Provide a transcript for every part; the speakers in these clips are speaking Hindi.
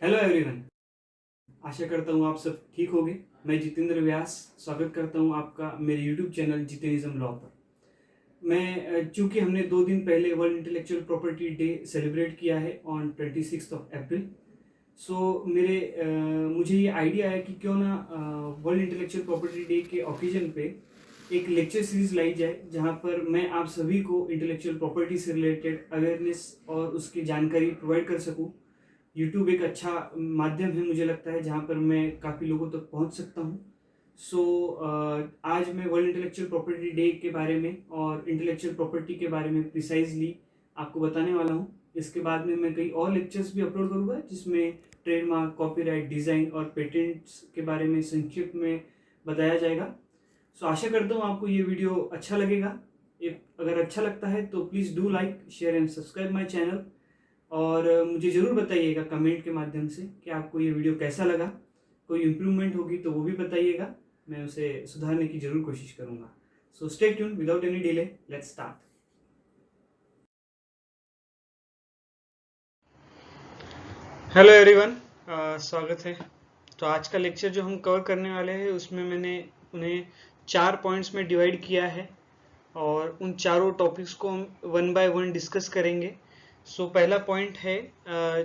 हेलो एवरीवन, आशा करता हूँ आप सब ठीक होंगे। मैं जितेंद्र व्यास स्वागत करता हूँ आपका मेरे यूट्यूब चैनल जितेनिज्म लॉ पर। चूंकि हमने 2 दिन पहले world intellectual property day celebrate किया है ऑन 26 अप्रैल। मुझे ये आइडिया है कि क्यों ना वर्ल्ड इंटेलेक्चुअल प्रॉपर्टी डे के ओकेजन पे एक लेक्चर सीरीज लाई जाए, जहाँ पर मैं आप सभी को इंटेलेक्चुअल प्रॉपर्टी से रिलेटेड अवेयरनेस और उसकी जानकारी प्रोवाइड कर सकूँ। यूट्यूब एक अच्छा माध्यम है, मुझे लगता है, जहाँ पर मैं काफ़ी लोगों तक पहुँच सकता हूँ। आज मैं वर्ल्ड इंटेलेक्चुअल प्रॉपर्टी डे के बारे में और इंटेलेक्चुअल प्रॉपर्टी के बारे में प्रिसाइजली आपको बताने वाला हूँ। इसके बाद में मैं कई और लेक्चर्स भी अपलोड करूँगा, जिसमें ट्रेडमार्क, कॉपीराइट, डिज़ाइन और पेटेंट्स के बारे में संक्षिप्त में बताया जाएगा। आशा करता हूँ आपको ये वीडियो अच्छा लगेगा। अगर अच्छा लगता है तो please do like, share and subscribe my channel. और मुझे ज़रूर बताइएगा कमेंट के माध्यम से कि आपको ये वीडियो कैसा लगा। कोई इम्प्रूवमेंट होगी तो वो भी बताइएगा, मैं उसे सुधारने की ज़रूर कोशिश करूँगा। So stay tune, without any delay, let's start. Hello everyone, स्वागत है। तो आज का लेक्चर जो हम कवर करने वाले हैं उसमें मैंने उन्हें 4 पॉइंट्स में डिवाइड किया है और उन चारों टॉपिक्स को हम वन बाय वन डिस्कस करेंगे। पहला पॉइंट है,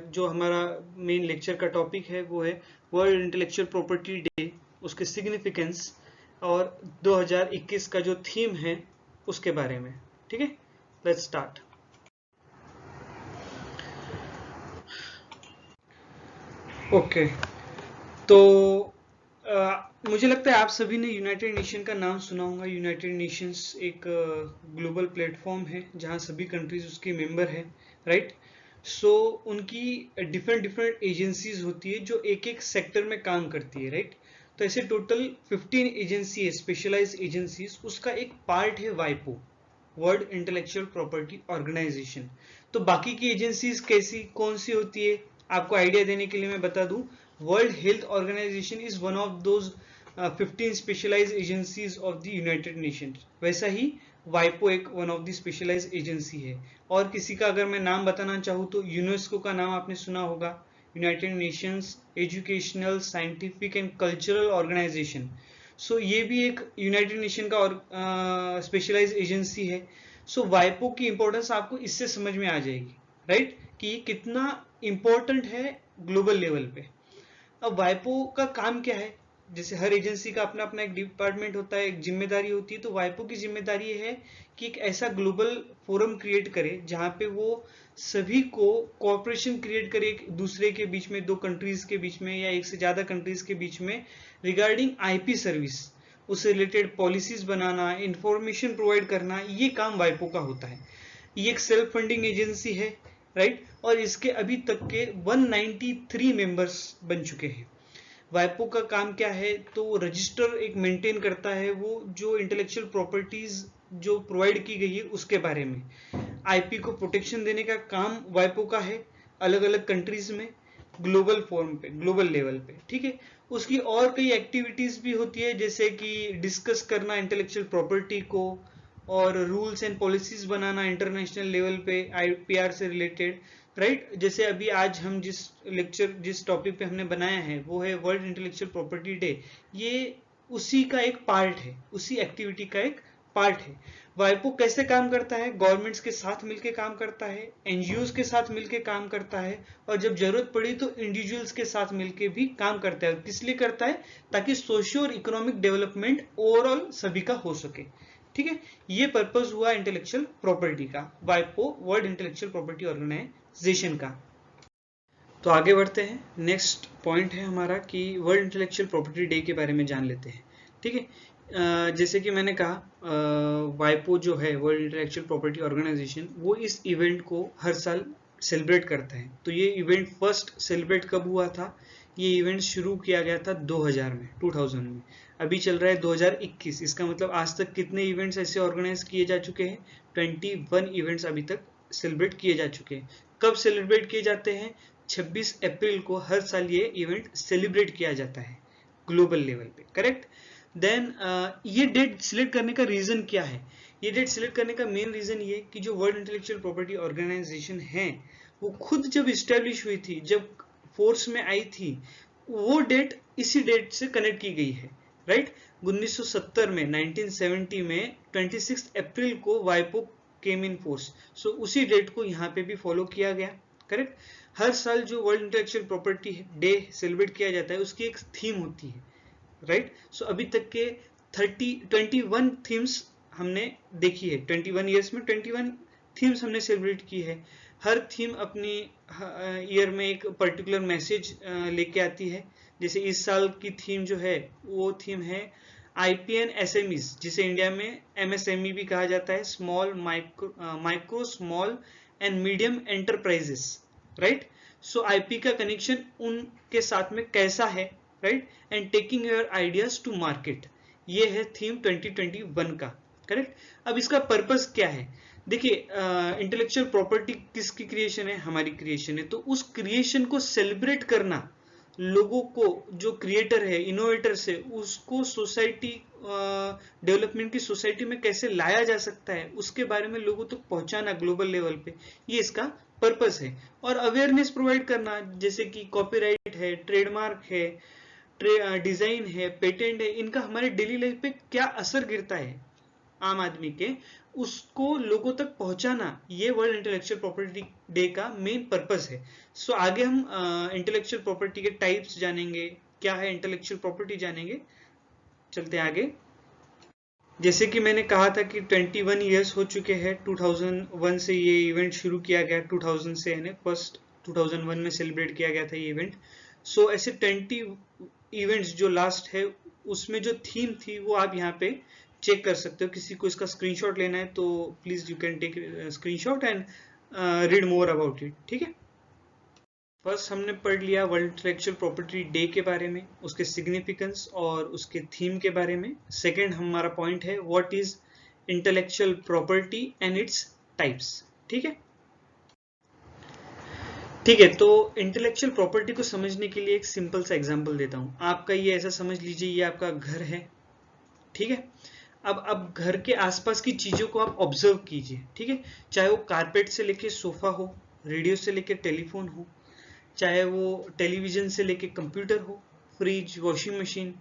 जो हमारा मेन लेक्चर का टॉपिक है, वो है वर्ल्ड इंटेलेक्चुअल प्रॉपर्टी डे, उसके सिग्निफिकेंस और 2021 का जो थीम है उसके बारे में। ठीक है, लेट्स स्टार्ट। ओके, तो मुझे लगता है आप सभी ने यूनाइटेड नेशन का नाम सुना होगा। यूनाइटेड नेशंस एक ग्लोबल प्लेटफॉर्म है जहां सभी कंट्रीज उसके मेंबर है, राइट। उनकी डिफरेंट डिफरेंट एजेंसीज होती है जो एक एक सेक्टर में काम करती है, राइट। तो ऐसे टोटल 15 एजेंसी है, स्पेशलाइज एजेंसीज। उसका एक पार्ट है वाइपो, वर्ल्ड इंटेलेक्चुअल प्रॉपर्टी ऑर्गेनाइजेशन। तो बाकी की एजेंसीज कैसी कौन सी होती है, आपको आइडिया देने के लिए मैं बता दूं। World Health Organization is one of those 15 specialise agencies of the United Nations. वैसा ही वाइपो एक one of the specialise agency है। और किसी का अगर मैं नाम बताना चाहूँ तो यूनेस्को का नाम आपने सुना होगा, United Nations Educational, Scientific and Cultural Organization. ये भी एक यूनाइटेड नेशन का और स्पेशलाइज एजेंसी है। वाइपो की इंपॉर्टेंस आपको इससे समझ में आ जाएगी, राइट, कि ये कितना इंपॉर्टेंट है ग्लोबल लेवल पे। अब वाइपो का काम क्या है, जैसे हर एजेंसी का अपना अपना एक डिपार्टमेंट होता है, एक जिम्मेदारी होती है। तो वाइपो की जिम्मेदारी है कि एक ऐसा ग्लोबल फोरम क्रिएट करे जहां पे वो सभी को कोऑपरेशन क्रिएट करे, एक दूसरे के बीच में, दो कंट्रीज के बीच में या एक से ज्यादा कंट्रीज के बीच में, रिगार्डिंग आईपी सर्विस, उससे रिलेटेड पॉलिसीज बनाना, इंफॉर्मेशन प्रोवाइड करना, ये काम वाइपो का होता है। ये एक सेल्फ फंडिंग एजेंसी है, राइट। और इसके अभी तक के 193 मेंबर्स बन चुके हैं। वाइपो का काम क्या है, तो रजिस्टर एक मेंटेन करता है, वो जो इंटेलेक्चुअल प्रॉपर्टीज जो प्रोवाइड की गई है उसके बारे में। आईपी को प्रोटेक्शन देने का काम वाइपो का है, अलग अलग कंट्रीज में, ग्लोबल फॉर्म पे, ग्लोबल लेवल पे, ठीक है। उसकी और कई एक्टिविटीज भी होती है, जैसे कि डिस्कस करना इंटेलेक्चुअल प्रॉपर्टी को, और rules and policies banana international level पे आईपीआर से रिलेटेड, राइट। जैसे अभी आज हम जिस टॉपिक पे हमने बनाया है वो है वर्ल्ड इंटेलेक्चुअल प्रॉपर्टी डे। ये उसी का एक पार्ट है, उसी एक्टिविटी का एक पार्ट है। वाइपो कैसे काम करता है, गवर्नमेंट्स के साथ मिलकर काम करता है, एनजीओ के साथ मिलकर काम करता है, और जब जरूरत पड़ी तो इंडिविजुअल्स के साथ मिलकर भी काम करता है। किस लिए करता है, ताकि सोशियो और इकोनॉमिक डेवलपमेंट ओवरऑल सभी का हो सके, ठीक है। ये पर्पस हुआ इंटेलेक्चुअल प्रॉपर्टी का, वाइपो वर्ल्ड इंटेलेक्चुअल प्रॉपर्टी ऑर्गेनाइजेशन का। तो आगे बढ़ते हैं, नेक्स्ट पॉइंट है हमारा कि वर्ल्ड इंटेलेक्चुअल प्रॉपर्टी डे के बारे में जान लेते हैं, ठीक है। जैसे कि मैंने कहा, वाइपो जो है वर्ल्ड इंटेलेक्चुअल प्रॉपर्टी ऑर्गेनाइजेशन, वो इस इवेंट को हर साल सेलिब्रेट करता है। तो ये इवेंट फर्स्ट सेलिब्रेट कब हुआ था, ये इवेंट शुरू किया गया था 2000 में। अभी चल रहा है 2021। इसका मतलब आज तक कितने इवेंट्स ऐसे ऑर्गेनाइज किए जा चुके हैं, 21 इवेंट्स अभी तक सेलिब्रेट किए जा चुके हैं। कब सेलिब्रेट किए जाते हैं, 26 अप्रैल को हर साल ये इवेंट सेलिब्रेट किया जाता है ग्लोबल लेवल पे, करेक्ट। देन ये डेट सिलेक्ट करने का रीजन क्या है, ये डेट सिलेक्ट करने का मेन रीजन ये कि जो वर्ल्ड इंटेलेक्चुअल प्रॉपर्टी ऑर्गेनाइजेशन है वो खुद जब इस्टेब्लिश हुई थी, जब फोर्स में आई थी वो डेट इसी डेट से कनेक्ट की गई है, राइट। 1970 में 1970 में 26 अप्रैल को वाइपो केम इन फोर्स, सो उसी डेट को यहाँ पे भी फॉलो किया गया, करेक्ट। हर साल जो world intellectual property day celebrate किया जाता है उसकी एक थीम होती है, राइट। सो अभी तक के 21 थीम्स हमने देखी है, 21 ईयर्स में 21 थीम्स हमने सेलिब्रेट की है। हर थीम अपनी ईयर में एक पर्टिकुलर मैसेज लेके आती है। जैसे इस साल की थीम जो है वो थीम है IPN SMEs, जिसे इंडिया में MSME भी कहा जाता है, small micro small and medium enterprises, right. So IP का कनेक्शन उनके साथ में कैसा है, right, and taking your ideas to market, ये है थीम 2021 का, करेक्ट। अब इसका पर्पस क्या है? देखिए, इंटेलेक्चुअल प्रॉपर्टी किसकी क्रिएशन है? हमारी क्रिएशन है। तो उस क्रिएशन को सेलिब्रेट करना, लोगों को, जो क्रिएटर है, इनोवेटर है, उसको सोसाइटी डेवलपमेंट की सोसाइटी में कैसे लाया जा सकता है उसके बारे में लोगों तक पहुंचाना ग्लोबल लेवल पे, ये इसका पर्पस है। और अवेयरनेस प्रोवाइड करना, जैसे कि कॉपीराइट है, ट्रेडमार्क है, डिजाइन है, पेटेंट है, इनका हमारे डेली लाइफ पे क्या असर गिरता है आम आदमी के, उसको लोगों तक पहुंचाना, ये वर्ल्ड इंटेलेक्चुअल प्रॉपर्टी डे का मेन पर्पस है। सो आगे हम इंटेलेक्चुअल प्रॉपर्टी के टाइप्स जानेंगे, क्या है इंटेलेक्चुअल प्रॉपर्टी जानेंगे। चलते आगे। जैसे कि मैंने कहा था कि 21 ईयर्स हो चुके हैं, 2001 से ये इवेंट शुरू किया गया, 2000 से, यानी फर्स्ट 2001 में सेलिब्रेट किया गया था ये इवेंट। सो ऐसे 20 इवेंट्स जो लास्ट है उसमें जो थीम थी वो आप यहाँ पे चेक कर सकते हो। किसी को इसका स्क्रीनशॉट लेना है तो please you can take screenshot and read more about it, ठीक है। फर्स्ट हमने पढ़ लिया वर्ल्ड इंटेलेक्चुअल प्रॉपर्टी डे के बारे में, उसके सिग्निफिकेंस और उसके थीम के बारे में। सेकंड हमारा पॉइंट है what is intellectual property and its types, ठीक है। ठीक है, तो इंटेलेक्चुअल प्रॉपर्टी को समझने के लिए एक सिंपल सा एग्जांपल देता हूं। आपका ये ऐसा समझ लीजिए, ये आपका घर है, ठीक है। अब घर के आसपास की चीजों को आप ऑब्जर्व कीजिए, ठीक है। चाहे वो कारपेट से लेके सोफा हो, रेडियो से लेके टेलीफोन हो, चाहे वो टेलीविजन से लेके कंप्यूटर हो, fridge, washing machine,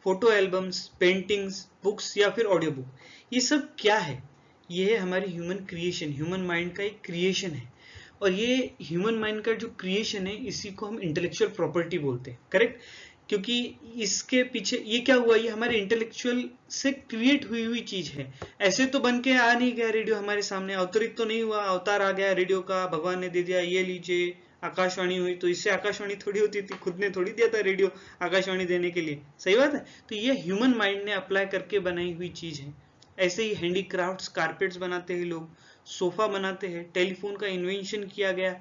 photo albums, paintings, books या फिर ऑडियो बुक, ये सब क्या है? ये है हमारी ह्यूमन क्रिएशन, ह्यूमन माइंड का एक क्रिएशन है। और ये ह्यूमन माइंड का जो क्रिएशन है इसी को हम इंटेलेक्चुअल प्रॉपर्टी बोलते हैं, करेक्ट। क्योंकि इसके पीछे ये क्या हुआ, ये हमारे इंटेलेक्चुअल से क्रिएट हुई चीज है। ऐसे तो बन के आ नहीं गया रेडियो हमारे सामने, अवतरित तो नहीं हुआ, अवतार आ गया रेडियो का, भगवान ने दे दिया, ये लीजिए आकाशवाणी हुई, तो इससे आकाशवाणी थोड़ी होती थी, खुद ने थोड़ी दिया था रेडियो आकाशवाणी देने के लिए, सही बात है। तो ये ह्यूमन माइंड ने अप्लाई करके बनाई हुई चीज है। ऐसे ही हैंडीक्राफ्ट्स, कारपेट्स बनाते हैं लोग, सोफा बनाते हैं, टेलीफोन का इन्वेंशन किया गया,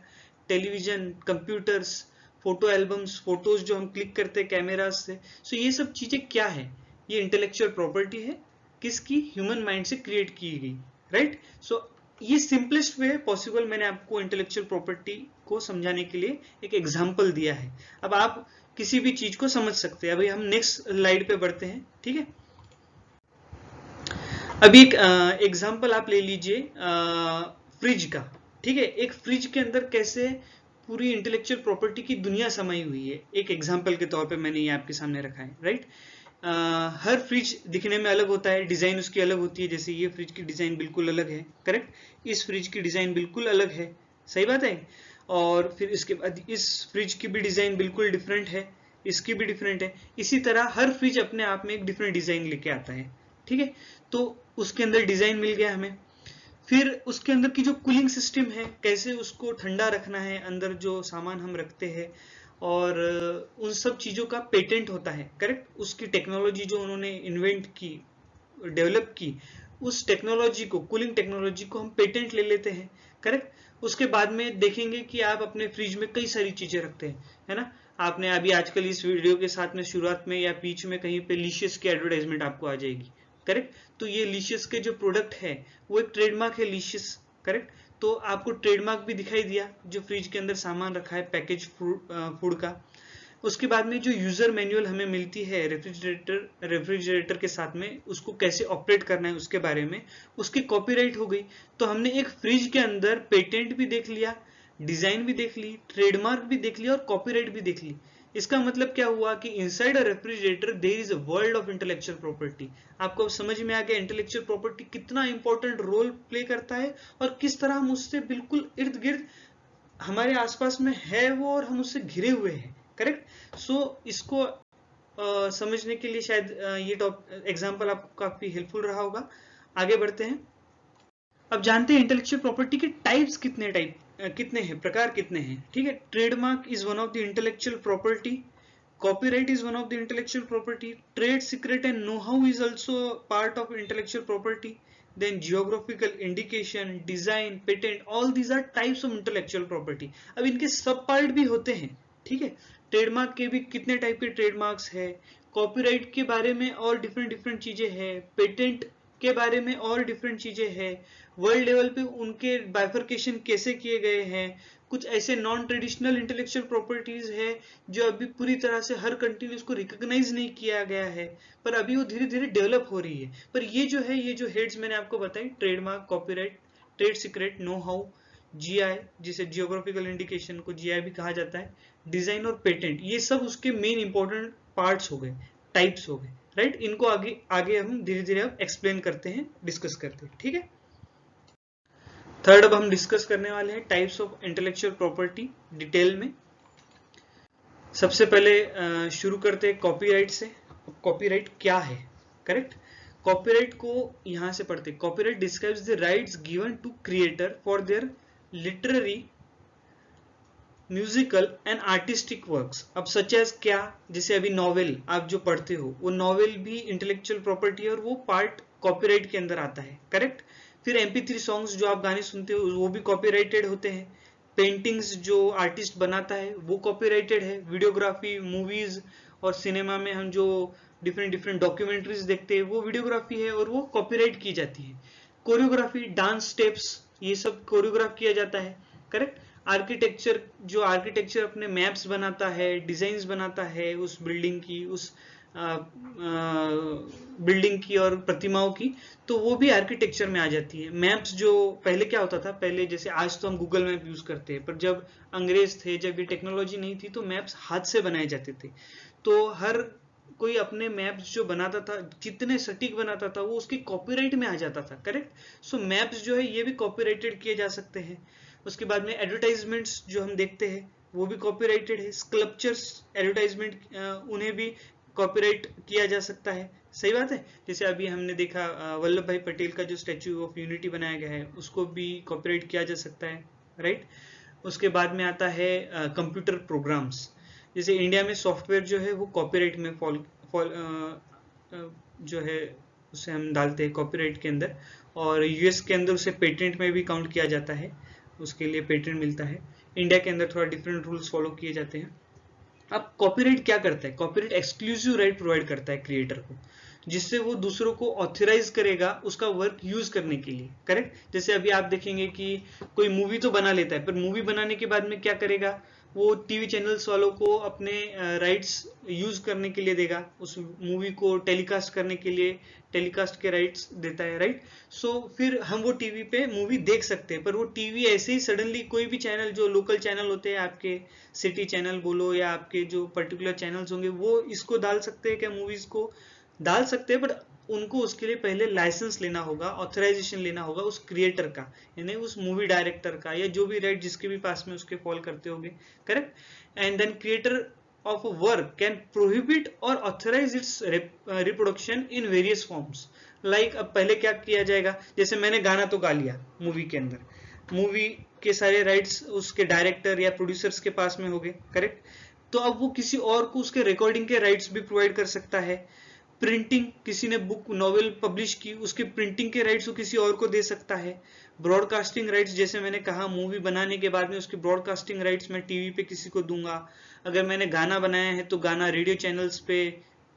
television, computers, photo albums, photos जो हम क्लिक करते हैं कैमरास से। सो ये सब चीजें क्या है? ये इंटेलेक्चुअल प्रॉपर्टी है, किसकी? ह्यूमन माइंड से क्रिएट की गई, राइट। सो ये सिंपलेस्ट वे है पॉसिबल, मैंने आपको इंटेलेक्चुअल प्रॉपर्टी को समझाने के लिए एक एग्जांपल दिया है। अब आप किसी भी चीज को समझ सकते हैं। अभी हम नेक्स्ट स्लाइड पे बढ़ते हैं, ठीक है। अभी एक एग्जांपल आप ले लीजिए फ्रिज का, ठीक है। एक फ्रिज के अंदर कैसे पूरी इंटेलेक्चुअल प्रॉपर्टी की दुनिया समाई हुई है, एक एग्जांपल के तौर पे मैंने ये आपके सामने रखा है, राइट। हर फ्रिज दिखने में अलग होता है, डिजाइन उसकी अलग होती है। जैसे ये फ्रिज की डिजाइन बिल्कुल अलग है, करेक्ट। इस फ्रिज की डिजाइन बिल्कुल अलग है, सही बात है। और फिर इसके बाद इस फ्रिज की भी डिजाइन बिल्कुल डिफरेंट है, इसकी भी डिफरेंट है। इसी तरह हर फ्रिज अपने आप में एक डिफरेंट डिजाइन लेके आता है, ठीक है। तो उसके अंदर डिजाइन मिल गया हमें। फिर उसके अंदर की जो कूलिंग सिस्टम है, कैसे उसको ठंडा रखना है, अंदर जो सामान हम रखते हैं, और उन सब चीजों का पेटेंट होता है, करेक्ट। उसकी टेक्नोलॉजी जो उन्होंने इन्वेंट की, डेवलप की, उस टेक्नोलॉजी को, कूलिंग टेक्नोलॉजी को हम पेटेंट ले लेते हैं, करेक्ट। उसके बाद में देखेंगे कि आप अपने फ्रिज में कई सारी चीजें रखते हैं, है ना। आपने अभी आजकल इस वीडियो के साथ में शुरुआत में या बीच में कहीं पे लिशियस की एडवर्टाइजमेंट आपको आ जाएगी, करेक्ट। तो ये लिशियस के जो प्रोडक्ट है वो एक ट्रेडमार्क है, लिशियस, करेक्ट। तो आपको ट्रेडमार्क भी दिखाई दिया जो फ्रिज के अंदर सामान रखा है, पैकेज फूड का। उसके बाद में जो यूजर मैनुअल हमें मिलती है रेफ्रिजरेटर के साथ में, उसको कैसे ऑपरेट करना है उसके बारे में, उसकी कॉपीराइट हो गई। तो हमने एक फ्रिज के अंदर पेटेंट भी देख लिया, डिजाइन भी देख ली, ट्रेडमार्क भी देख लिया और कॉपीराइट भी देख ली। इसका मतलब क्या हुआ कि inside a refrigerator there is a world of intellectual property. आपको समझ में आ गया इंटेलेक्चुअल प्रॉपर्टी कितना इंपॉर्टेंट रोल प्ले करता है और किस तरह हम उससे बिल्कुल इर्द गिर्द हमारे आसपास में है वो और हम उससे घिरे हुए हैं। करेक्ट। सो इसको समझने के लिए शायद ये एग्जाम्पल आपको काफी हेल्पफुल रहा होगा। आगे बढ़ते हैं। अब जानते हैं इंटेलेक्चुअल प्रॉपर्टी के टाइप्स कितने हैं, प्रकार कितने हैं। ठीक है। Trademark is one of the intellectual property, copyright is one of the intellectual property, trade secret and know-how is also part of intellectual property, then geographical indication, design, patent, all these are types of intellectual property। अब इनके सब पार्ट भी होते हैं। ठीक है। ट्रेडमार्क के भी कितने टाइप के ट्रेडमार्क्स है, कॉपीराइट के बारे में और डिफरेंट चीजें हैं, पेटेंट के बारे में और डिफरेंट चीजें हैं, वर्ल्ड लेवल पे उनके बाइफर्केशन कैसे किए गए हैं, कुछ ऐसे नॉन ट्रेडिशनल इंटेलेक्चुअल प्रॉपर्टीज है जो अभी पूरी तरह से हर कंट्री ने उसको रिकॉग्नाइज नहीं किया गया है, पर अभी वो धीरे धीरे डेवलप हो रही है। पर ये जो हेड्स मैंने आपको बताई, trademark, copyright, trade secret, know how, GI जिसे जियोग्राफिकल इंडिकेशन को जीआई भी कहा जाता है, डिजाइन और पेटेंट, ये सब उसके मेन इंपॉर्टेंट पार्ट्स हो गए, टाइप्स हो गए। राइट। इनको आगे आगे हम धीरे धीरे अब एक्सप्लेन करते हैं, डिस्कस करते हैं। ठीक है। थर्ड अब हम डिस्कस करने वाले हैं types of intellectual property detail में। सबसे पहले शुरू करते हैं कॉपीराइट से। कॉपीराइट क्या है। करेक्ट। कॉपीराइट को यहां से पढ़ते हैं। Copyright describes the rights given to creator for their literary, musical and artistic works. अब सच एज क्या, जैसे अभी नॉवेल आप जो पढ़ते हो वो नॉवेल भी इंटेलेक्चुअल प्रॉपर्टी है और वो पार्ट कॉपीराइट के अंदर आता है। करेक्ट। फिर MP3 सॉन्ग्स जो आप गाने सुनते हो वो भी कॉपीराइटेड होते हैं। पेंटिंग्स जो आर्टिस्ट बनाता है वो कॉपीराइटेड है। वीडियोग्राफी, मूवीज और सिनेमा में हम जो डिफरेंट डॉक्यूमेंट्रीज देखते हैं वो वीडियोग्राफी है और वो कॉपीराइट की जाती है। कोरियोग्राफी, डांस स्टेप्स, ये सब कोरियोग्राफ किया जाता है। करेक्ट। आर्किटेक्चर, जो आर्किटेक्चर अपने मैप्स बनाता है, डिजाइन्स बनाता है उस बिल्डिंग की, उस बिल्डिंग की और प्रतिमाओं की, तो वो भी आर्किटेक्चर में आ जाती है। मैप्स जो पहले क्या होता था, पहले जैसे आज तो हम गूगल मैप यूज करते हैं, पर जब अंग्रेज थे, जब ये टेक्नोलॉजी नहीं थी, तो मैप्स हाथ से बनाए जाते थे। तो हर कोई अपने मैप्स जो बनाता था, जितने सटीक बनाता था, वो उसकी कॉपीराइट में आ जाता था। करेक्ट। सो मैप्स जो है ये भी कॉपीराइटेड किए जा सकते हैं। उसके बाद में एडवर्टाइजमेंट्स जो हम देखते हैं वो भी कॉपीराइटेड है। स्कल्पचर्स, एडवर्टाइजमेंट, उन्हें भी कॉपीराइट किया जा सकता है। सही बात है। जैसे अभी हमने देखा वल्लभ भाई पटेल का जो स्टैच्यू ऑफ यूनिटी बनाया गया है उसको भी कॉपीराइट किया जा सकता है। राइट। उसके बाद में आता है कंप्यूटर प्रोग्राम्स। जैसे इंडिया में सॉफ्टवेयर जो है वो कॉपीराइट में जो है उसे हम डालते हैं कॉपीराइट के अंदर, और यूएस के अंदर उसे पेटेंट में भी काउंट किया जाता है, उसके लिए पेटेंट मिलता है। इंडिया के अंदर थोड़ा डिफरेंट रूल्स फॉलो किए जाते हैं। अब कॉपीराइट क्या करता है, कॉपीराइट एक्सक्लूसिव राइट प्रोवाइड करता है क्रिएटर को, जिससे वो दूसरों को ऑथराइज करेगा उसका वर्क यूज करने के लिए। करेक्ट। जैसे अभी आप देखेंगे कि कोई मूवी तो बना लेता है, पर मूवी बनाने के बाद में क्या करेगा, वो टीवी चैनल्स वालों को अपने राइट्स यूज करने के लिए देगा, उस मूवी को टेलीकास्ट करने के लिए टेलीकास्ट के राइट्स देता है। राइट। सो फिर हम वो टीवी पे मूवी देख सकते हैं, पर वो टीवी ऐसे ही सडनली कोई भी चैनल, जो लोकल चैनल होते हैं आपके, सिटी चैनल बोलो या आपके जो पर्टिकुलर चैनल्स होंगे, वो इसको डाल सकते हैं क्या, मूवीज को डाल सकते हैं, बट उनको उसके लिए पहले लाइसेंस लेना होगा, ऑथराइजेशन लेना होगा उस क्रिएटर का, यानी उस मूवी डायरेक्टर का, या जो भी राइट जिसके भी पास में उसके फॉल करते होंगे। Correct. And then creator of a work can prohibit और authorise its reproduction in various forms. Like अब पहले क्या किया जाएगा, जैसे मैंने गाना तो गा लिया मूवी के अंदर, मूवी के सारे राइट्स उसके डायरेक्टर या प्रोड्यूसर्स के पास में हो गए। करेक्ट। तो अब वो किसी और को उसके रिकॉर्डिंग के राइट्स भी प्रोवाइड कर सकता है। प्रिंटिंग, किसी ने बुक नॉवेल पब्लिश की, उसके प्रिंटिंग के राइट्स वो किसी और को दे सकता है। ब्रॉडकास्टिंग राइट्स, जैसे मैंने कहा मूवी बनाने के बाद में उसके ब्रॉडकास्टिंग राइट्स मैं टीवी पे किसी को दूंगा। अगर मैंने गाना बनाया है तो गाना रेडियो चैनल्स पे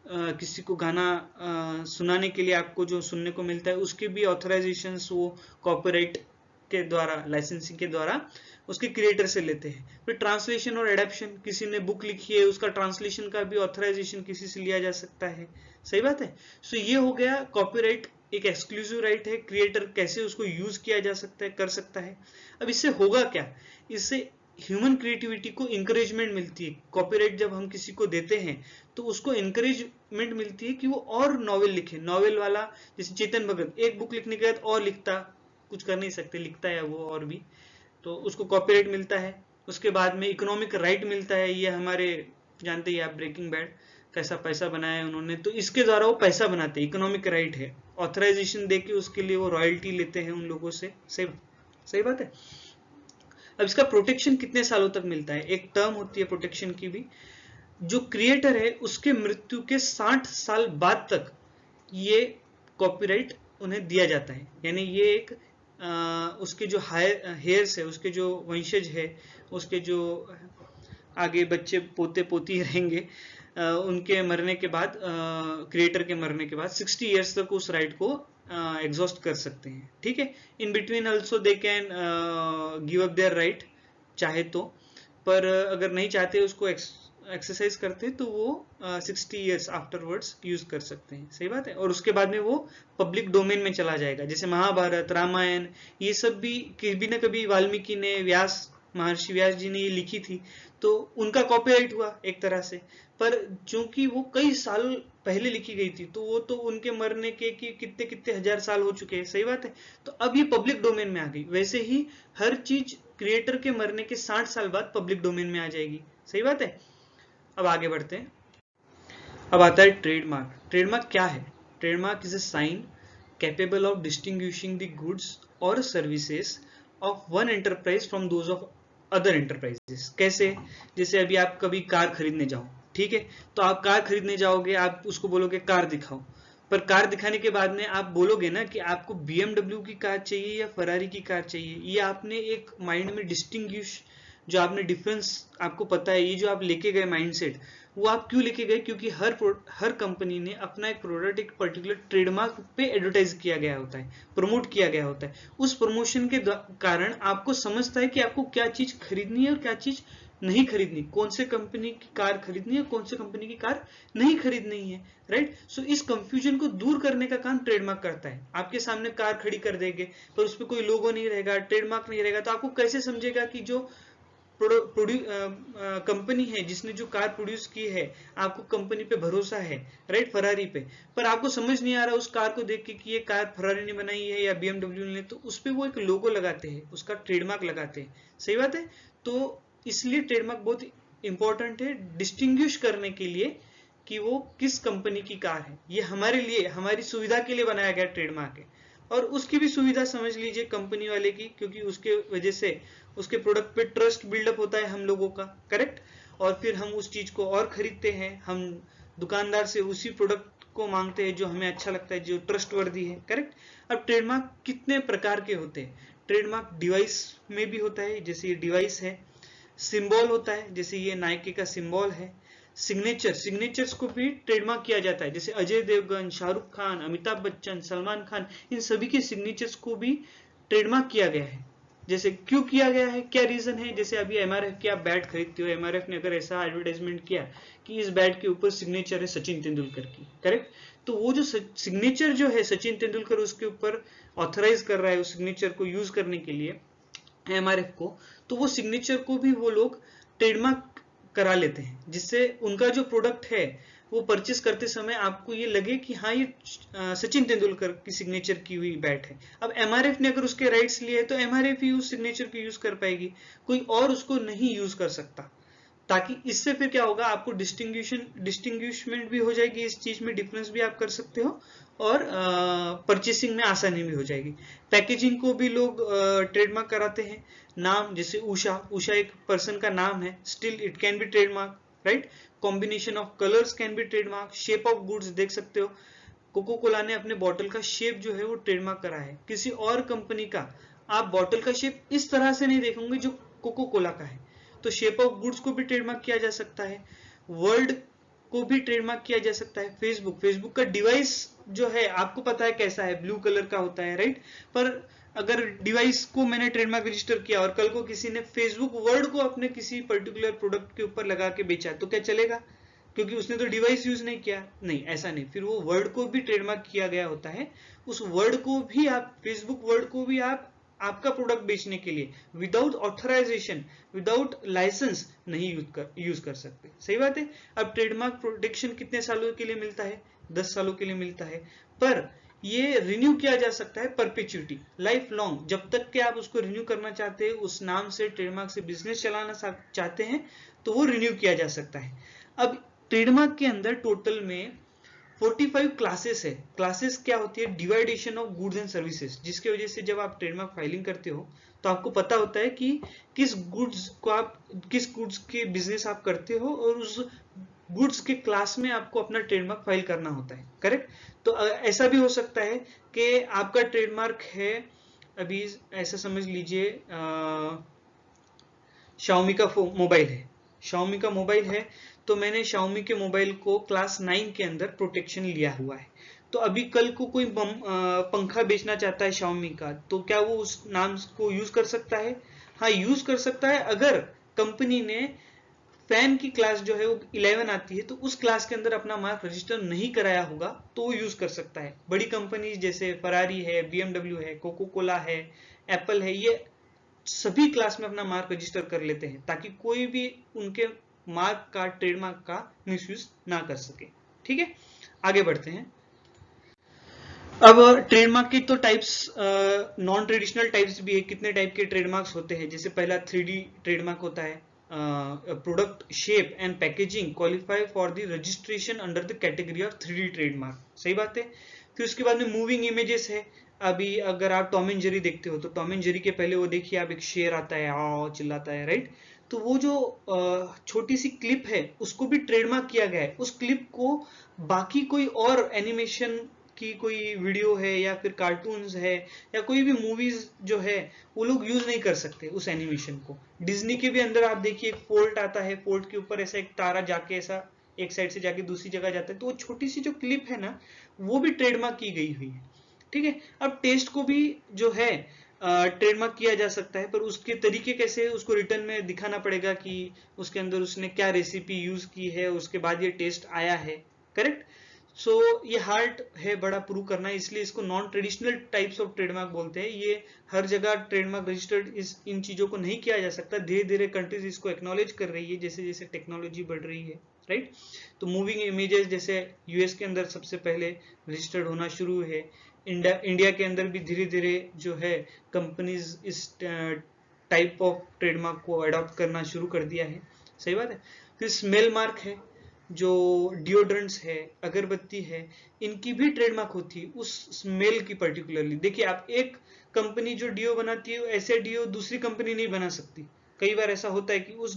किसी को गाना सुनाने के लिए आपको जो सुनने को मिलता है उसके भी ऑथराइजेशन वो कॉपीराइट के द्वारा, लाइसेंसिंग के द्वारा उसके क्रिएटर से लेते हैं। फिर ट्रांसलेशन और एडेप्शन, किसी ने बुक लिखी है उसका ट्रांसलेशन का भी ऑथराइजेशन किसी से लिया जा सकता है। सही बात है। सो ये हो गया कॉपीराइट एक एक्सक्लूसिव राइट है, क्रिएटर कैसे उसको यूज किया जा सकता है, कर सकता है। अब इससे होगा क्या, इससे ह्यूमन क्रिएटिविटी को इंकरेजमेंट मिलती है। कॉपीराइट जब हम किसी को देते हैं तो उसको इंकरेजमेंट मिलती है कि वो और नॉवेल लिखे। नॉवेल वाला जैसे चेतन भगत एक बुक लिखने के बाद और लिखता, कुछ कर नहीं सकते, लिखता है वो और भी, तो उसको कॉपीराइट मिलता है। उसके बाद में इकोनॉमिक राइट मिलता है। ये हमारे जानते ही आप ब्रेकिंग बैड कैसा पैसा बनाया है उन्होंने, तो इसके द्वारा वो पैसा बनाते हैं, इकोनॉमिक राइट है। ऑथराइजेशन देके उसके लिए वो रॉयल्टी लेते हैं उन लोगों से। सही सही बात है। अब इसका प्रोटेक्शन कितने सालों तक मिलता है, एक टर्म होती है प्रोटेक्शन की भी। जो क्रिएटर है उसके मृत्यु के 60 साल बाद तक ये कॉपीराइट उन्हें दिया जाता है। यानी ये एक उसके जो हेयर्स है, उसके जो वंशज है, उसके जो आगे बच्चे पोते पोती रहेंगे, उनके मरने के बाद, क्रिएटर के मरने के बाद 60 इयर्स तक उस राइट को एग्जॉस्ट कर सकते हैं। ठीक है, in between also they can give up their right चाहे तो, पर अगर नहीं चाहते उसको एक्सरसाइज करते तो वो 60 इयर्स आफ्टरवर्ड्स यूज कर सकते हैं। सही बात है। और उसके बाद में वो पब्लिक डोमेन में चला जाएगा। जैसे महाभारत, रामायण, ये सब भी कभी न कभी वाल्मीकि ने, महर्षि व्यास जी ने ये लिखी थी, तो उनका कॉपीराइट हुआ एक तरह से। पर चूंकि वो कई साल पहले लिखी गई थी, तो वो तो उनके मरने के कितने कितने हजार साल हो चुके हैं। सही बात है। तो अब ये पब्लिक डोमेन में आ गई। वैसे ही हर चीज क्रिएटर के मरने के 60 साल बाद पब्लिक डोमेन में आ जाएगी। सही बात है। अब आगे बढ़ते हैं। अब आता है ट्रेडमार्क। ट्रेडमार्क क्या है? Trademark is a sign capable of distinguishing the goods और services of one enterprise from those of other enterprises. कैसे? जैसे अभी आप कभी कार खरीदने जाओ, ठीक है, तो आप कार खरीदने जाओगे, आप उसको बोलोगे कार दिखाओ, पर कार दिखाने के बाद में आप बोलोगे ना कि आपको BMW की कार चाहिए या फरारी की कार चाहिए। ये आपने एक माइंड में डिस्टिंग्विश, जो आपने डिफरेंस आपको पता है, ये जो आप लेके गए माइंडसेट, वो आप क्यों लेके गए? क्योंकि हर कंपनी ने अपना एक प्रोडक्ट एक पर्टिकुलर ट्रेडमार्क पे एडवर्टाइज किया गया होता है, प्रमोट किया गया होता है। उस प्रमोशन के कारण आपको समझता है कि आपको क्या चीज खरीदनी है और क्या चीज नहीं खरीदनी, कौन से कंपनी की कार खरीदनी है, कौन से कंपनी की कार नहीं खरीदनी है। राइट। सो इस कंफ्यूजन को दूर करने का काम ट्रेडमार्क करता है। आपके सामने कार खड़ी कर देंगे पर उस पर कोई लोगो नहीं रहेगा, ट्रेडमार्क नहीं रहेगा, तो आपको कैसे समझेगा कि जो कंपनी है जिसने जो कार प्रोड्यूस की है, आपको कंपनी पे भरोसा है, राइट, फरारी पे, पर आपको समझ नहीं आ रहा उस कार को देख के कि ये कार फरारी ने बनाई है या BMW ने, तो उस पे वो एक लोगो लगाते हैं, उसका ट्रेडमार्क लगाते हैं। सही बात है। तो इसलिए ट्रेडमार्क बहुत इंपॉर्टेंट है डिस्टिंग्विश करने के लिए कि वो किस कंपनी की कार है। ये हमारे लिए, हमारी सुविधा के लिए बनाया गया ट्रेडमार्क है। और उसकी भी सुविधा समझ लीजिए कंपनी वाले की, क्योंकि उसके वजह से उसके प्रोडक्ट पे ट्रस्ट बिल्डअप होता है हम लोगों का। करेक्ट। और फिर हम उस चीज को और खरीदते हैं, हम दुकानदार से उसी प्रोडक्ट को मांगते हैं जो हमें अच्छा लगता है, जो ट्रस्टवर्दी है। करेक्ट। अब ट्रेडमार्क कितने प्रकार के होते हैं? ट्रेडमार्क डिवाइस में भी होता है, जैसे ये डिवाइस है। सिंबल होता है, जैसे ये नाइके का सिंबल है। सिग्नेचर्स को भी ट्रेडमार्क किया जाता है, जैसे अजय देवगन, शाहरुख खान, अमिताभ बच्चन, सलमान खान, इन सभी के सिग्नेचर्स को भी ट्रेडमार्क किया गया है। जैसे क्यों किया गया है, क्या रीजन है? जैसे अभी MRF की आप बैट खरीदते हो, MRF ने अगर ऐसा एडवर्टाइजमेंट किया कि इस बैट के ऊपर सिग्नेचर है सचिन तेंदुलकर की, करेक्ट, तो वो जो सिग्नेचर जो है सचिन तेंदुलकर उसके ऊपर ऑथराइज कर रहा है उस सिग्नेचर को यूज करने के लिए MRF को, तो वो सिग्नेचर को भी वो लोग ट्रेडमार्क करा लेते हैं, जिससे उनका जो प्रोडक्ट है वो परचेस करते समय आपको ये लगे कि हाँ ये सचिन तेंदुलकर की सिग्नेचर की हुई बैट है। अब MRF ने अगर उसके राइट्स लिए तो MRF ही उस सिग्नेचर को यूज कर पाएगी, कोई और उसको नहीं यूज कर सकता। ताकि इससे फिर क्या होगा, आपको डिस्टिंग्विशमेंट भी हो जाएगी, इस चीज में डिफरेंस भी आप कर सकते हो, और परचेसिंग में आसानी भी हो जाएगी। पैकेजिंग को भी लोग ट्रेडमार्क कराते हैं। नाम, जैसे उषा एक पर्सन का नाम है, still it can be trademark, right. Combination of colours can be trademark. Shape of goods देख सकते हो, कोको कोला ने अपने बॉटल का शेप जो है वो ट्रेडमार्क करा है। किसी और कंपनी का आप बॉटल का शेप इस तरह से नहीं देखोगे जो कोको कोला का है। तो शेप ऑफ गुड्स को भी ट्रेडमार्क किया जा सकता है। वर्ड को भी ट्रेडमार्क किया जा सकता है। फेसबुक का डिवाइस जो है आपको पता है कैसा है, ब्लू कलर का होता है, राइट। पर अगर डिवाइस को मैंने ट्रेडमार्क रजिस्टर किया और कल को किसी ने फेसबुक वर्ड को अपने किसी पर्टिकुलर प्रोडक्ट के ऊपर लगा के बेचा तो क्या चलेगा? क्योंकि उसने तो डिवाइस यूज नहीं किया, नहीं ऐसा नहीं, फिर वो वर्ड को भी ट्रेडमार्क किया गया होता है, उस वर्ड को भी आप, फेसबुक वर्ड को भी आप आपका प्रोडक्ट बेचने के लिए विदाउट ऑथराइजेशन, विदाउट लाइसेंस नहीं यूज कर सकते। सही बात है। अब ट्रेडमार्क प्रोटेक्शन कितने सालों के लिए मिलता है? 10 सालों के लिए मिलता है, पर ये रिन्यू किया जा सकता है परपेचुइटी, लाइफ लॉन्ग, जब तक कि आप उसको रिन्यू करना चाहते हैं, उस नाम से ट्रेडमार्क से बिजनेस चलाना चाहते हैं, तो वो रिन्यू किया जा सकता है। अब ट्रेडमार्क के अंदर टोटल में 45 क्लासेस है। क्लासेस क्या होती है? डिवाइडेशन ऑफ गुड्स एंड सर्विसेज, जिसकी वजह से जब आप ट्रेडमार्क फाइलिंग करते हो तो आपको पता होता है कि किस गुड्स के बिजनेस आप करते हो, और उस गुड्स के क्लास में आपको अपना ट्रेडमार्क फाइल करना होता है। करेक्ट। तो ऐसा भी हो सकता है कि आपका ट्रेडमार्क है, अभी ऐसा समझ लीजिए Xiaomi का मोबाइल है, Xiaomi का मोबाइल है, तो मैंने Xiaomi के मोबाइल को क्लास 9 के अंदर प्रोटेक्शन लिया हुआ है। तो अभी कल को कोई पंखा बेचना चाहता है Xiaomi का, तो क्या वो उस नाम को यूज कर सकता है? हाँ, यूज कर सकता है। अगर कंपनी ने फैन की क्लास जो है वो 11 आती है, तो उस क्लास के अंदर अपना मार्क रजिस्टर नहीं कराया होगा तो वो यूज कर सकता है। बड़ी कंपनी जैसे फरारी है, BMW है, कोको कोला है, एप्पल है, ये सभी क्लास में अपना मार्क रजिस्टर कर लेते हैं, ताकि कोई भी उनके मार्क का, ट्रेडमार्क का मिसयूज ना कर सके। ठीक है, आगे बढ़ते हैं। अब ट्रेडमार्क की तो टाइप्स, नॉन ट्रेडिशनल टाइप्स भी है। कितने टाइप के ट्रेडमार्क्स होते हैं? जैसे पहला 3D ट्रेडमार्क होता है, product shape and packaging qualify for the registration under the category of 3D trademark. सही बात है। फिर उसके बाद में मूविंग इमेजेस है। अभी अगर आप टॉम एंड जेरी देखते हो, तो टॉम एंड जेरी के पहले वो देखिए आप, एक शेर आता है, आओ चिल्लाता है, राइट। तो वो जो छोटी सी क्लिप है उसको भी ट्रेडमार्क किया गया है। उस क्लिप को बाकी कोई और एनिमेशन की कोई वीडियो है, या फिर कार्टून्स है, या कोई भी मूवीज जो है, वो लोग यूज नहीं कर सकते उस एनिमेशन को। डिज्नी के भी अंदर आप देखिए, एक फोल्ट आता है, फोल्ट के ऊपर ऐसा एक तारा जाके ऐसा एक साइड से जाके दूसरी जगह जाता है, तो वो छोटी सी जो क्लिप है ना, वो भी ट्रेडमार्क की गई हुई है। ठीक है। अब टेस्ट को भी जो है ट्रेडमार्क किया जा सकता है, पर उसके तरीके कैसे, उसको रिटर्न में दिखाना पड़ेगा कि उसके अंदर उसने क्या रेसिपी यूज की है, उसके बाद ये टेस्ट आया है। करेक्ट। सो ये हार्ड है बड़ा प्रूव करना, इसलिए इसको non traditional types of trademark बोलते हैं। ये हर जगह ट्रेडमार्क रजिस्टर्ड इन चीजों को नहीं किया जा सकता। धीरे धीरे कंट्रीज इसको एक्नॉलेज कर रही है जैसे जैसे टेक्नोलॉजी बढ़ रही है, राइट। तो मूविंग इमेजेस जैसे यूएस के अंदर सबसे पहले रजिस्टर्ड होना शुरू है, इंडिया के अंदर भी धीरे धीरे जो है कंपनीज इस टाइप ऑफ ट्रेडमार्क को अडॉप्ट करना शुरू कर दिया है। सही बात है। फिर स्मेल मार्क है, जो डिओड्रेंट्स है, अगरबत्ती है, इनकी भी ट्रेडमार्क होती है उस स्मेल की पर्टिकुलरली। देखिए आप, एक कंपनी जो डीओ बनाती है, ऐसे डीओ दूसरी कंपनी नहीं बना सकती। कई बार ऐसा होता है कि उस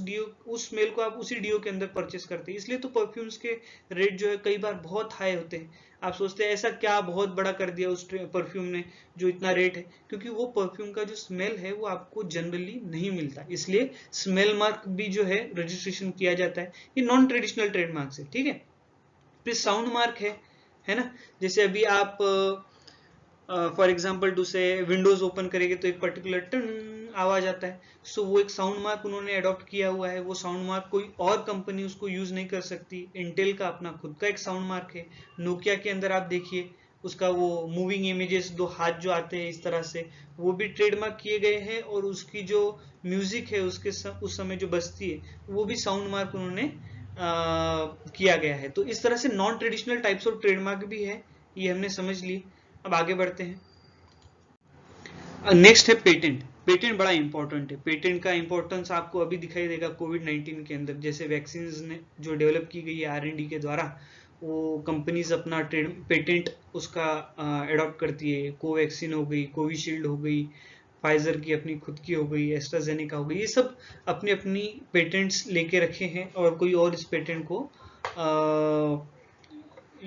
स्मेल को आप उसी डीओ के अंदर परचेस करते हैं, इसलिए तो परफ्यूम्स के रेट जो है कई बार बहुत हाई होते हैं। आप सोचते हैं ऐसा क्या बहुत बड़ा कर दिया उस परफ्यूम ने जो इतना रेट है, क्योंकि वो परफ्यूम का जो स्मेल है वो आपको जनरली नहीं मिलता, इसलिए स्मेल मार्क भी जो है रजिस्ट्रेशन किया जाता है। ये नॉन ट्रेडिशनल ट्रेडमार्क है। ठीक है। फिर साउंड मार्क है ना। जैसे अभी आप फॉर एग्जाम्पल दूसरे विंडोज ओपन करेंगे तो एक पर्टिकुलर टन आवाज आता है, सो वो एक साउंड मार्क उन्होंने अडॉप्ट किया हुआ है। वो साउंड मार्क कोई और कंपनी उसको यूज नहीं कर सकती। इंटेल का अपना खुद का एक साउंड मार्क है। नोकिया के अंदर आप देखिए, उसका वो मूविंग इमेजेस, दो हाथ जो आते हैं इस तरह से, वो भी ट्रेडमार्क किए गए हैं, और उसकी जो म्यूजिक है उसके उस समय जो बजती है, वो भी साउंड मार्क उन्होंने किया गया है। तो इस तरह से non traditional types of trademark भी है, ये हमने समझ ली। अब आगे बढ़ते हैं। नेक्स्ट है पेटेंट। पेटेंट बड़ा इंपॉर्टेंट है। पेटेंट का इंपॉर्टेंस आपको अभी दिखाई देगा कोविड-19 के अंदर, जैसे वैक्सीन ने जो डेवलप की गई है R&D के द्वारा, वो कंपनीज अपना पेटेंट उसका अडॉप्ट करती है। कोवैक्सीन हो गई, कोविशील्ड हो गई, फाइजर की अपनी खुद की हो गई, एस्ट्राजेनेका हो गई, ये सब अपनी अपनी पेटेंट्स लेके रखे हैं, और कोई और इस पेटेंट को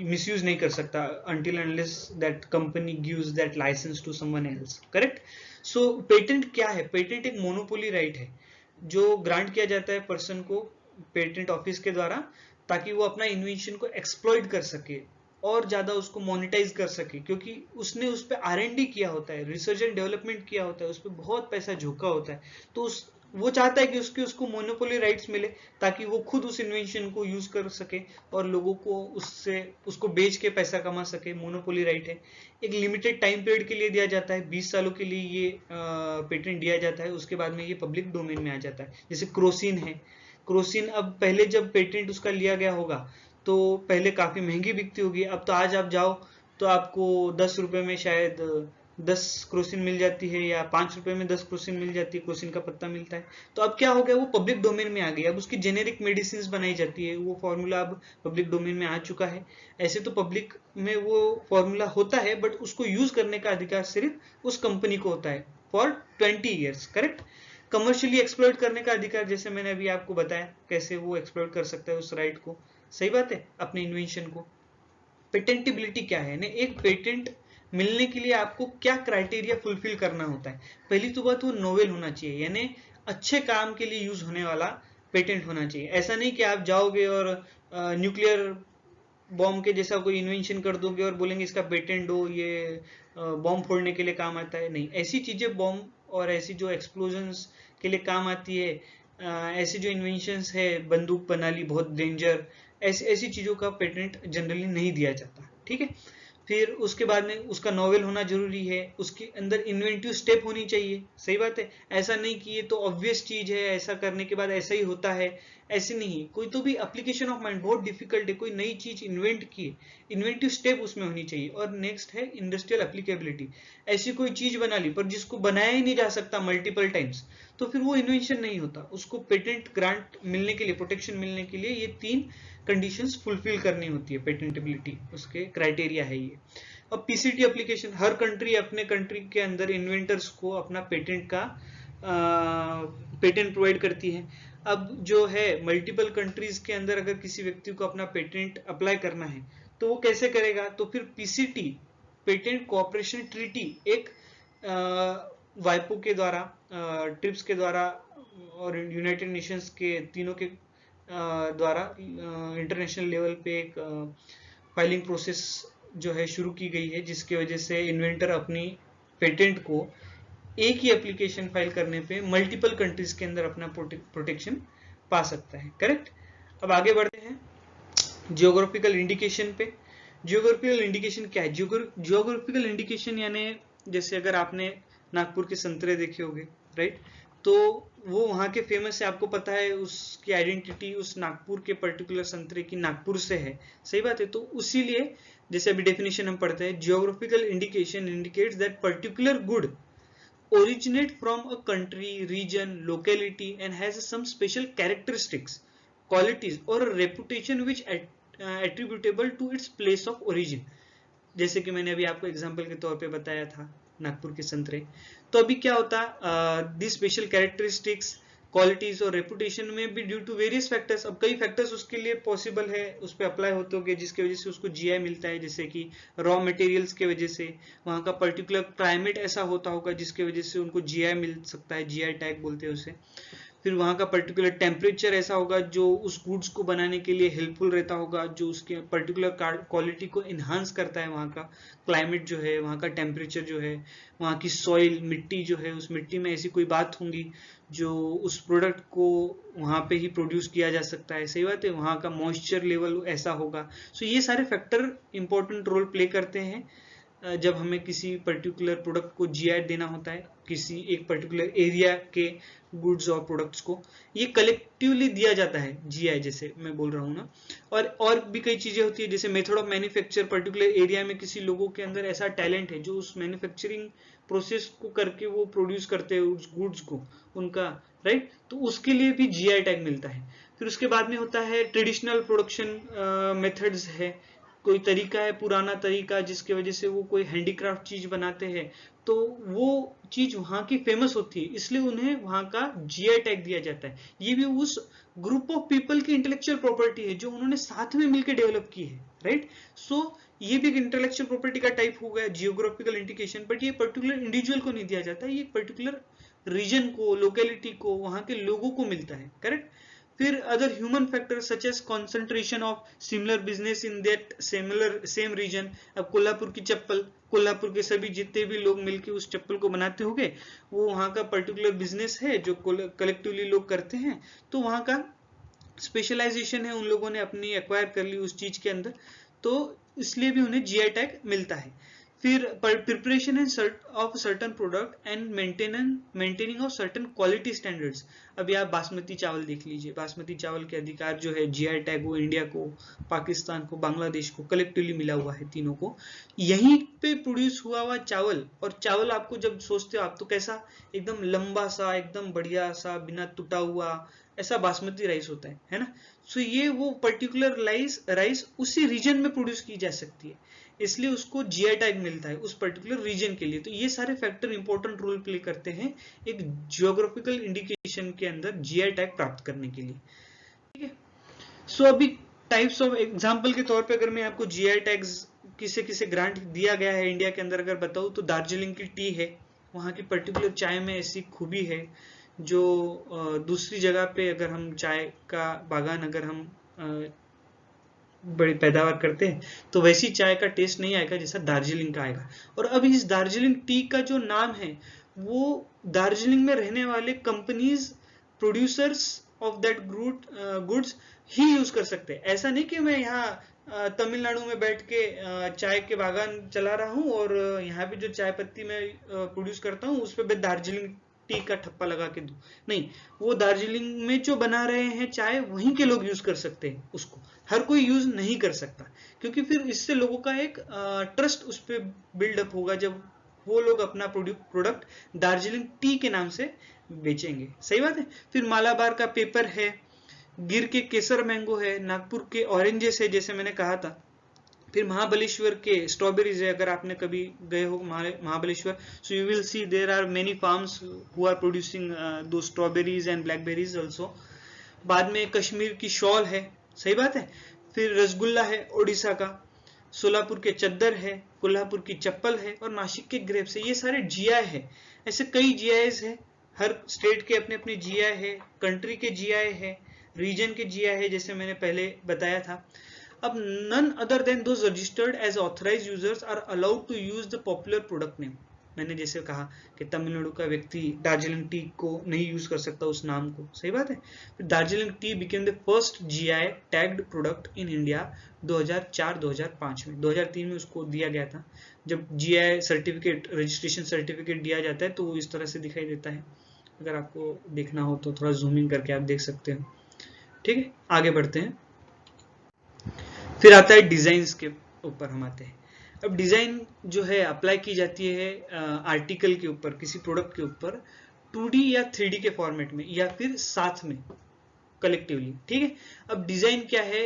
misuse नहीं कर सकता until unless that company gives that license to someone else. Correct. So patent क्या है? पेटेंट एक मोनोपोली राइट है जो ग्रांट किया जाता है पर्सन को पेटेंट ऑफिस के द्वारा, ताकि वो अपना इन्वेंशन को एक्सप्लॉइट कर सके और ज्यादा उसको मोनेटाइज कर सके, क्योंकि उसने उस पर R&D किया होता है, रिसर्च एंड डेवलपमेंट किया होता है, उस पर बहुत पैसा झोंका होता है। तो उस वो चाहता है कि उसको मोनोपोली राइट्स मिले ताकि वो खुद उस इन्वेंशन को यूज कर सके और लोगों को उसको बेच के पैसा कमा सके। मोनोपोली राइट है, एक लिमिटेड टाइम पीरियड के लिए दिया जाता है, 20 सालों के लिए ये पेटेंट दिया जाता है, उसके बाद में ये पब्लिक डोमेन में आ जाता है। जैसे क्रोसिन है, क्रोसिन अब पहले जब पेटेंट उसका लिया गया होगा तो पहले काफी महंगी बिकती होगी, अब तो आज आप जाओ तो आपको 10 रुपए में शायद 10 क्रोसिन मिल जाती है, या 5 रुपए में 10 क्रोसिन मिल जाती है, क्रोसिन का पत्ता मिलता है। तो अब क्या हो गया, वो पब्लिक डोमेन में आ गई, अब उसकी जेनेरिक मेडिसिन बनाई जाती है, वो फॉर्मूला अब पब्लिक डोमेन में आ चुका है। ऐसे तो पब्लिक में वो फॉर्मूला होता है, बट उसको यूज करने का अधिकार सिर्फ उस कंपनी को होता है for 20 years, correct. Commercially exploit करने का अधिकार, जैसे मैंने अभी आपको बताया कैसे वो एक्सप्लॉइट कर सकता है उस राइट को, सही बात है, अपने इन्वेंशन को। पेटेंटिबिलिटी क्या है, एक पेटेंट मिलने के लिए आपको क्या क्राइटेरिया फुलफिल करना होता है। पहली तो बात, वो नोवेल होना चाहिए, यानी अच्छे काम के लिए यूज होने वाला पेटेंट होना चाहिए। ऐसा नहीं कि आप जाओगे और न्यूक्लियर बॉम्ब के जैसा कोई इन्वेंशन कर दोगे और बोलेंगे इसका पेटेंट दो, ये बॉम्ब फोड़ने के लिए काम आता है। नहीं, ऐसी चीजें बॉम्ब और ऐसी जो एक्सप्लोजन्स के लिए काम आती है, ऐसी जो इन्वेंशंस है, बंदूक बना ली बहुत डेंजर, ऐसी ऐसी चीजों का पेटेंट जनरली नहीं दिया जाता, ठीक है। फिर उसके बाद में उसका नॉवेल होना जरूरी है, उसके अंदर इन्वेंटिव स्टेप होनी चाहिए, सही बात है। ऐसा नहीं कि ये तो ऑब्वियस चीज है, ऐसा करने के बाद ऐसा ही होता है, ऐसे नहीं। कोई तो भी एप्लीकेशन ऑफ माइंड बहुत डिफिकल्ट है, कोई नई चीज इन्वेंट की, इन्वेंटिव स्टेप उसमें होनी चाहिए। और नेक्स्ट है इंडस्ट्रियल एप्लीकेबिलिटी, ऐसी कोई चीज बना ली पर जिसको बनाया ही नहीं जा सकता मल्टीपल टाइम्स, तो फिर वो इन्वेंशन नहीं होता। उसको पेटेंट ग्रांट मिलने के लिए, प्रोटेक्शन मिलने के लिए ये 3 कंडीशंस फुलफिल करनी होती है, पेटेंटेबिलिटी उसके क्राइटेरिया है ये। अब पीसीटी एप्लीकेशन, हर कंट्री अपने कंट्री के अंदर इन्वेंटर्स को अपना पेटेंट का पेटेंट प्रोवाइड करती है। अब जो है मल्टीपल कंट्रीज के अंदर अगर किसी व्यक्ति को अपना पेटेंट अप्लाई करना है तो वो कैसे करेगा, तो फिर पीसीटी, पेटेंट कोऑपरेशन ट्रीटी, एक वाइपो के द्वारा, ट्रिप्स के द्वारा और यूनाइटेड नेशंस के तीनों के द्वारा इंटरनेशनल लेवल पे एक फाइलिंग प्रोसेस जो है शुरू की गई है, जिसकी वजह से इन्वेंटर अपनी पेटेंट को एक ही एप्लीकेशन फाइल करने पे मल्टीपल कंट्रीज के अंदर अपना प्रोटेक्शन पा सकता है, करेक्ट। अब आगे बढ़ते हैं जियोग्राफिकल इंडिकेशन पे। जियोग्राफिकल इंडिकेशन क्या है, जियोग्राफिकल इंडिकेशन यानी जैसे अगर आपने नागपुर के संतरे देखे होंगे, राइट, तो वो वहाँ के फेमस है, आपको पता है उसकी आइडेंटिटी उस नागपुर के पर्टिकुलर संतरे की नागपुर से है, सही बात है। तो उसीलिए जैसे अभी डेफिनेशन हम पढ़ते हैं, geographical indication indicates that particular good originate from a country, region, locality and has some special characteristics, qualities or a reputation which attributable to its place of origin। जैसे कि मैंने अभी आपको एग्जांपल के तौर पे बताया था नागपुर के संतरे। तो अभी क्या होता, दिस स्पेशल कैरेक्टरिस्टिक्स, क्वालिटीज और रेपुटेशन में भी ड्यू टू वेरियस फैक्टर्स, अब कई फैक्टर्स उसके लिए पॉसिबल है, उस पर अप्लाई होते होंगे जिसकी वजह से उसको जीआई मिलता है। जैसे कि रॉ मटेरियल्स के वजह से, वहाँ का पर्टिकुलर क्लाइमेट ऐसा होता होगा जिसकी वजह से उनको जीआई मिल सकता है, जीआई टैग बोलते हैं उसे। फिर वहाँ का पर्टिकुलर टेम्परेचर ऐसा होगा जो उस गुड्स को बनाने के लिए हेल्पफुल रहता होगा, जो उसके पर्टिकुलर क्वालिटी को इन्हांस करता है। वहाँ का क्लाइमेट जो है, वहाँ का टेम्परेचर जो है, वहाँ की सॉइल, मिट्टी जो है, उस मिट्टी में ऐसी कोई बात होंगी जो उस प्रोडक्ट को वहाँ पे ही प्रोड्यूस किया जा सकता है, सही बात है। वहाँ का मॉइस्चर लेवल ऐसा होगा। सो ये सारे फैक्टर इंपॉर्टेंट रोल प्ले करते हैं जब हमें किसी पर्टिकुलर प्रोडक्ट को जीआई देना होता है, किसी एक पर्टिकुलर एरिया के गुड्स और प्रोडक्ट्स को, ये कलेक्टिवली दिया जाता है जीआई, जैसे मैं बोल रहा हूँ ना। और भी कई चीजें होती है, जैसे method of manufacture, particular area में किसी लोगों के अंदर ऐसा टैलेंट है जो उस मैन्युफैक्चरिंग प्रोसेस को करके वो प्रोड्यूस करते हैं उस गुड्स को उनका, राइट, तो उसके लिए भी जीआई टैग मिलता है। फिर उसके बाद में होता है ट्रेडिशनल प्रोडक्शन मेथड्स है, कोई तरीका है, पुराना तरीका, जिसकी वजह से वो कोई हैंडीक्राफ्ट चीज बनाते हैं, तो वो चीज वहां की फेमस होती है, इसलिए उन्हें वहां का जीआई टैग दिया जाता है। ये भी उस ग्रुप ऑफ पीपल की इंटेलेक्चुअल प्रॉपर्टी है जो उन्होंने साथ में मिलकर डेवलप की है, राइट। सो ये भी एक इंटेलेक्चुअल प्रॉपर्टी का टाइप हो गया जियोग्राफिकल इंडिकेशन, बट ये पर्टिकुलर इंडिविजुअल को नहीं दिया जाता, ये पर्टिकुलर रीजन को, लोकेलिटी को, वहां के लोगों को मिलता है, करेक्ट। फिर other human factors such as concentration of similar business in that same region. अब कोल्हापुर की चप्पल कोल्हापुर के सभी जितने भी लोग मिलके उस चप्पल को बनाते होंगे, वो वहाँ का पर्टिकुलर बिजनेस है जो कलेक्टिवली लोग करते हैं, तो वहाँ का स्पेशलाइजेशन है, उन लोगों ने अपनी एक्वायर कर ली उस चीज के अंदर, तो इसलिए भी उन्हें जीआई टैग मिलता है। फिर preparation of certain product and maintaining of certain quality standards. अभी आप बासमती चावल देख लीजिए, बासमती चावल के अधिकार जो है जीआई टैग वो इंडिया को, पाकिस्तान को, बांग्लादेश को कलेक्टिवली मिला हुआ है, तीनों को। यहीं पे प्रोड्यूस हुआ हुआ चावल, और चावल आपको जब सोचते हो आप तो कैसा, एकदम लंबा सा, एकदम बढ़िया सा, बिना टूटा हुआ, ऐसा बासमती राइस होता है ना। सो ये वो पर्टिकुलर राइस उसी रीजन में प्रोड्यूस की जा सकती है, इसलिए उसको जीआई टैग मिलता है उस पर्टिकुलर रीजन के लिए। तो ये सारे फैक्टर इंपॉर्टेंट रोल प्ले करते हैं एक जियोग्राफिकल इंडिकेशन के अंदर जीआई टैग प्राप्त करने के लिए, ठीक है। सो अभी टाइप्स ऑफ एग्जांपल के तौर पे अगर मैं आपको जीआई टैग्स किसे किसे ग्रांट दिया गया है इंडिया के अंदर अगर बताऊं, तो दार्जिलिंग की टी है, वहां की पर्टिकुलर चाय में ऐसी खूबी है जो दूसरी जगह पे अगर हम चाय का बागान अगर हम बड़ी पैदावार करते हैं तो वैसी चाय का टेस्ट नहीं आएगा जैसा दार्जिलिंग का आएगा। और अब इस दार्जिलिंग टी का जो नाम है वो दार्जिलिंग में रहने वाले companies, producers of that goods he use कर सकते हैं। ऐसा नहीं कि मैं यहाँ तमिलनाडु में बैठ के चाय के बागान चला रहा हूँ और यहाँ पे जो चाय पत्ती मैं प्रोड्यूस करता हूँ उस पर दार्जिलिंग टी का ठप्पा लगा के दूं, नहीं, वो दार्जिलिंग में जो बना रहे हैं चाय वहीं के लोग यूज कर सकते हैं उसको, हर कोई यूज नहीं कर सकता, क्योंकि फिर इससे लोगों का एक ट्रस्ट उस पर बिल्डअप होगा जब वो लोग अपना प्रोडक्ट दार्जिलिंग टी के नाम से बेचेंगे। सही बात है। फिर मालाबार का पेपर है, गिर के केसर मैंगो है, नागपुर के ऑरेंजेस है जैसे मैंने कहा था, फिर महाबलेश्वर के स्ट्रॉबेरीज है, अगर आपने कभी गए हो Mahabaleshwar, so you will see there are many farms who are producing दो स्ट्रॉबेरीज एंड ब्लैकबेरीज आल्सो। बाद में कश्मीर की शॉल है, सही बात है। फिर रसगुल्ला है ओडिशा का, सोलापुर के चद्दर है, कोल्हापुर की चप्पल है, और नासिक के ग्रेप्स है। ये सारे जीआई है, ऐसे कई जीआईज है, हर स्टेट के अपने अपने जीआई है, कंट्री के जीआई है, रीजन के जीआई है, जैसे मैंने पहले बताया था। अब none other than those registered as authorized users are allowed to use the popular product name। मैंने जैसे कहा कि तमिलनाडु का व्यक्ति दार्जिलिंग टी को नहीं यूज कर सकता उस नाम को, सही बात है। फिर Darjeeling T became the first GI tagged product in India 2004-2005 में। 2003 में उसको दिया गया था। जब जीआई सर्टिफिकेट, रजिस्ट्रेशन सर्टिफिकेट दिया जाता है तो वो इस तरह से दिखाई देता है, अगर आपको देखना हो तो थोड़ा जूमिंग करके आप देख सकते हो, ठीक है। आगे बढ़ते हैं। फिर आता है डिजाइन्स के ऊपर हम आते हैं। अब डिजाइन जो है अप्लाई की जाती है आर्टिकल के ऊपर, किसी प्रोडक्ट के ऊपर 2D या 3D के फॉर्मेट में, या फिर साथ में कलेक्टिवली, ठीक है। अब डिजाइन क्या है,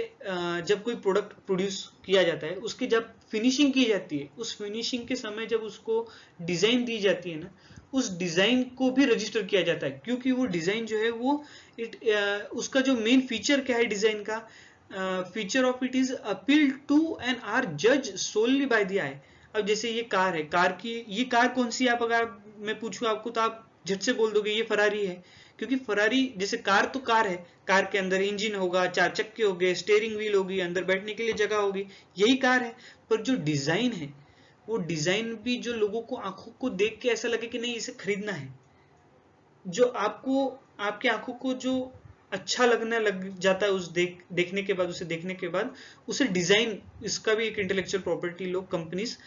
जब कोई प्रोडक्ट प्रोड्यूस किया जाता है उसकी जब फिनिशिंग की जाती है, उस फिनिशिंग के समय जब उसको डिजाइन दी जाती है ना, उस डिजाइन को भी रजिस्टर किया जाता है, क्योंकि वो डिजाइन जो है वो उसका जो मेन फीचर क्या है डिजाइन का, feature of it is appeal to and are जज सोलली बाय द आई। अब जैसे ये कार है, कार की ये कार कौन सी, आप अगर मैं पूछूं आपको तो आप झट से बोल दोगे ये फरारी है, क्योंकि फरारी जैसे कार तो कार है, कार के अंदर इंजन होगा, 4 चक्के होंगे, स्टीयरिंग व्हील होगी, अंदर बैठने के लिए जगह होगी, यही कार है। पर जो डिजाइन है वो डिजाइन भी जो लोगों को आंखों को देख के ऐसा लगे कि नहीं इसे खरीदना है, जो आपको आपकी आंखों को जो अच्छा लगने लग जाता है उस देखने के बाद, उसे देखने के बाद उसे डिजाइन, इसका भी एक इंटेलेक्चुअल प्रॉपर्टी लोग कंपनीज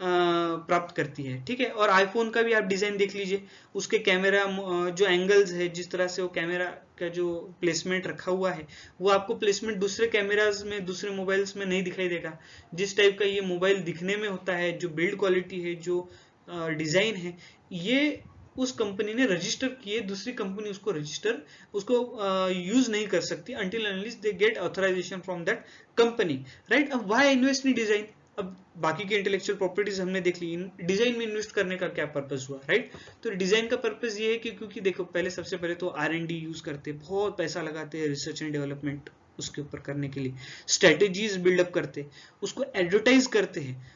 प्राप्त करती है, ठीक है। और आईफोन का भी आप डिजाइन देख लीजिए, उसके कैमरा जो एंगल्स है, जिस तरह से वो कैमरा का जो प्लेसमेंट रखा हुआ है, वो आपको प्लेसमेंट दूसरे कैमराज में, दूसरे मोबाइल्स में नहीं दिखाई देगा। जिस टाइप का ये मोबाइल दिखने में होता है, जो बिल्ड क्वालिटी है, जो डिजाइन है, ये उस कंपनी ने रजिस्टर किए, दूसरी कंपनी उसको यूज नहीं कर सकती until unless they get authorization from that company, right। अब why इन्वेस्ट इन डिजाइन, अब बाकी के इंटेलेक्चुअल प्रॉपर्टीज हमने देख ली, डिजाइन में इन्वेस्ट करने का क्या पर्पस हुआ, राइट। तो डिजाइन का पर्पस ये है कि क्योंकि देखो पहले सबसे पहले तो R&D यूज करते, बहुत पैसा लगाते हैं रिसर्च एंड डेवलपमेंट उसके ऊपर करने के लिए, स्ट्रेटेजीज बिल्डअप करते, उसको एडवर्टाइज करते हैं,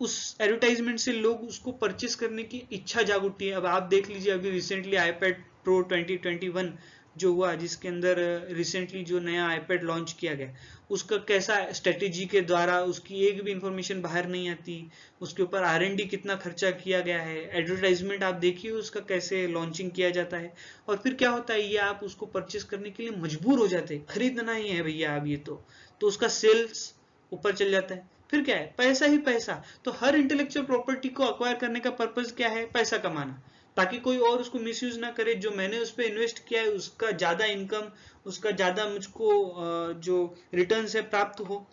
उस एडवर्टाइजमेंट से लोग उसको परचेस करने की इच्छा जाग उठती है। अब आप देख लीजिए, अभी रिसेंटली iPad Pro 2021 जो हुआ, जिसके अंदर रिसेंटली जो नया आईपैड लॉन्च किया गया, उसका कैसा स्ट्रेटेजी के द्वारा उसकी एक भी इंफॉर्मेशन बाहर नहीं आती, उसके ऊपर R&D कितना खर्चा किया गया है, एडवर्टाइजमेंट आप देखिए उसका कैसे लॉन्चिंग किया जाता है, और फिर क्या होता है, ये आप उसको परचेस करने के लिए मजबूर हो जाते हैं, खरीदना ही है भैया अब ये तो उसका सेल्स ऊपर चल जाता है। फिर क्या है, पैसा ही पैसा। तो हर इंटेलेक्चुअल प्रॉपर्टी को अक्वायर करने का पर्पज क्या है, पैसा कमाना, ताकि कोई और उसको मिसयूज ना करे, जो मैंने उस पर इन्वेस्ट किया है उसका ज्यादा इनकम, उसका ज्यादा मुझको जो रिटर्न है प्राप्त हो।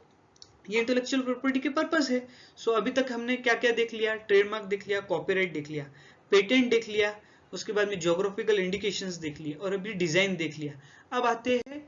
ये इंटेलेक्चुअल प्रॉपर्टी के पर्पस है। सो अभी तक हमने क्या क्या देख लिया, ट्रेडमार्क देख लिया, कॉपीराइट देख लिया, पेटेंट देख लिया, उसके बाद में ज्योग्राफिकल इंडिकेशंस देख लिए, और अभी डिजाइन देख लिया। अब आते हैं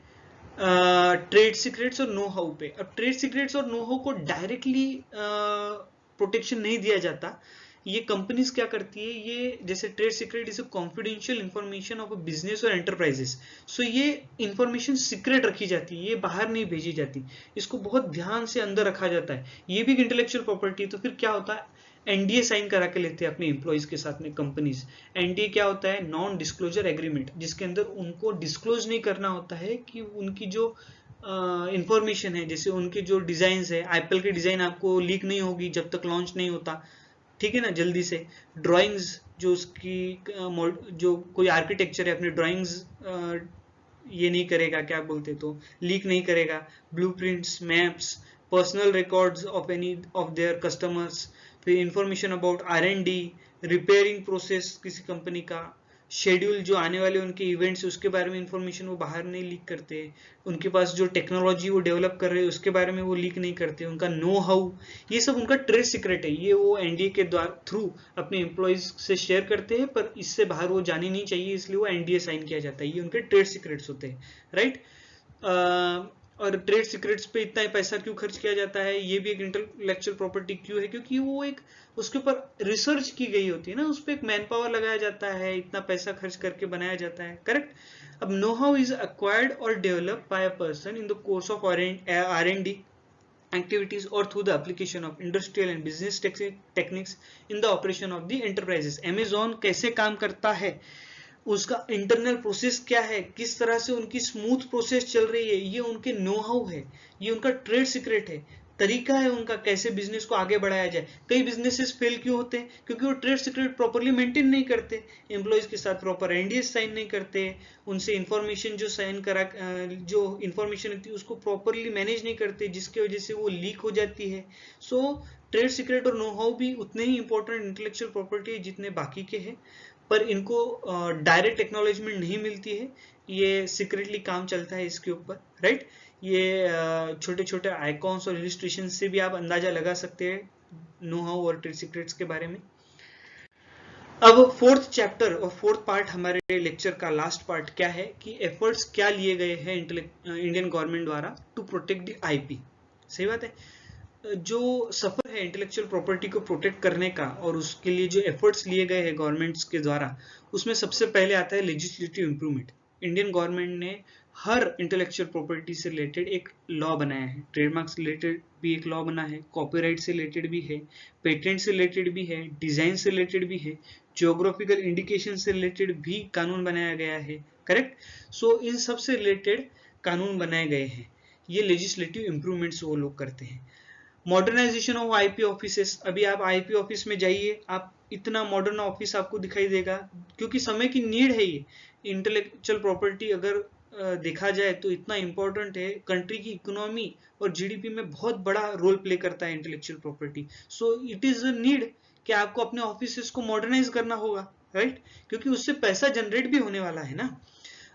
ट्रेड सीक्रेट्स और नो हाउ पे। अब ट्रेड सीक्रेट्स और नो हाउ को डायरेक्टली प्रोटेक्शन नहीं दिया जाता। ये कंपनीज क्या करती है, ये जैसे trade secret is confidential information of a business और एंटरप्राइजेस। सो ये इंफॉर्मेशन सीक्रेट रखी जाती है, ये बाहर नहीं भेजी जाती, इसको बहुत ध्यान से अंदर रखा जाता है। ये भी इंटेलेक्चुअल प्रॉपर्टी। तो फिर क्या होता है, एनडीए साइन करा के लेते हैं अपने एम्प्लॉइज के साथ में कंपनीज। एनडीए क्या होता है, नॉन डिस्क्लोजर एग्रीमेंट, जिसके अंदर उनको डिस्क्लोज नहीं करना होता है कि उनकी जो इंफॉर्मेशन है, जैसे उनके जो डिजाइन है, एप्पल की डिजाइन आपको लीक नहीं होगी जब तक लॉन्च नहीं होता, ठीक है ना, जल्दी से। ड्राइंग्स जो उसकी जो कोई आर्किटेक्चर है, अपने ड्राइंग्स ये नहीं करेगा, क्या बोलते, तो लीक नहीं करेगा। Blueprints, maps, personal records of any of their customers, फिर information about R&D, repairing process किसी कंपनी का, शेड्यूल जो आने वाले उनके इवेंट्स उसके बारे में इंफॉर्मेशन वो बाहर नहीं लीक करते, उनके पास जो टेक्नोलॉजी वो डेवलप कर रहे हैं उसके बारे में वो लीक नहीं करते, उनका नो हाउ, ये सब उनका ट्रेड सीक्रेट है। ये वो एनडीए के द्वारा थ्रू अपने एम्प्लॉइज से शेयर करते हैं, पर इससे बाहर वो जानी नहीं चाहिए, इसलिए वो एनडीए साइन किया जाता है। ये उनके ट्रेड सीक्रेट्स होते हैं, राइट। और ट्रेड सीक्रेट्स पे इतना पैसा क्यों खर्च किया जाता है, ये भी एक इंटेलेक्चुअल प्रॉपर्टी क्यों है, क्योंकि वो एक उसके ऊपर रिसर्च की गई होती है ना, उस पर एक मैन पावर लगाया जाता है, इतना पैसा खर्च करके बनाया जाता है, करेक्ट। अब नो हाउ इज अक्वायर्ड और developed by a person in the course of R&D activities or through the application of industrial and business techniques in the operation of the enterprises। Amazon कैसे काम करता है, उसका इंटरनल प्रोसेस क्या है, किस तरह से उनकी स्मूथ प्रोसेस चल रही है, ये उनके नो हाउ है, ये उनका ट्रेड सीक्रेट है, तरीका है उनका कैसे बिजनेस को आगे बढ़ाया जाए। कई बिजनेसेस फेल क्यों होते हैं, क्योंकि वो ट्रेड सीक्रेट प्रॉपर्ली मेंटेन नहीं करते, एम्प्लॉइज के साथ प्रॉपर एनडीएस साइन नहीं करते, उनसे इंफॉर्मेशन जो साइन करा जो इंफॉर्मेशन होती है उसको प्रॉपरली मैनेज नहीं करते, जिसकी वजह से वो लीक हो जाती है। सो ट्रेड सीक्रेट और नो हाउ भी उतने ही इंपॉर्टेंट इंटेलेक्चुअल प्रॉपर्टी है जितने बाकी के हैं, पर इनको डायरेक्ट एक्नॉलेजमेंट नहीं मिलती है, ये सीक्रेटली काम चलता है इसके ऊपर, राइट। ये छोटे छोटे आइकॉन्स और इलिस्ट्रेशन से भी आप अंदाजा लगा सकते हैं नो हाउ और ट्रेड सीक्रेट्स के बारे में। अब फोर्थ चैप्टर और फोर्थ पार्ट हमारे लेक्चर का लास्ट पार्ट क्या है कि एफर्ट्स क्या लिए गए हैं इंडियन गवर्नमेंट द्वारा टू प्रोटेक्ट द आईपी। सही बात है, जो सफर है इंटेलेक्चुअल प्रॉपर्टी को प्रोटेक्ट करने का और उसके लिए जो एफर्ट्स लिए गए हैं गवर्नमेंट्स के द्वारा, उसमें सबसे पहले आता है लेजिस्लेटिव इंप्रूवमेंट। इंडियन गवर्नमेंट ने हर इंटेलेक्चुअल प्रॉपर्टी से रिलेटेड एक लॉ बनाया है, ट्रेडमार्क से रिलेटेड भी एक लॉ बना है, कॉपीराइट से रिलेटेड भी है, पेटेंट से रिलेटेड भी है, डिजाइन से रिलेटेड भी है, जियोग्राफिकल इंडिकेशन से रिलेटेड भी कानून बनाया गया है, करेक्ट। सो इन सब से रिलेटेड कानून बनाए गए हैं, ये लेजिस्लेटिव इंप्रूवमेंट्स वो लोग करते हैं। मॉडर्नाइजेशन ऑफ आईपी ऑफिसेस, अभी आप आईपी ऑफिस में जाइए, आप इतना मॉडर्न ऑफिस आपको दिखाई देगा, क्योंकि समय की नीड है ये। इंटेलेक्चुअल प्रॉपर्टी अगर देखा जाए तो इतना इंपॉर्टेंट है, कंट्री की इकोनॉमी और जीडीपी में बहुत बड़ा रोल प्ले करता है intellectual property. So it is a need कि आपको अपने ऑफिसेस को मॉडर्नाइज करना होगा, राइट, क्योंकि उससे पैसा जनरेट भी होने वाला है ना।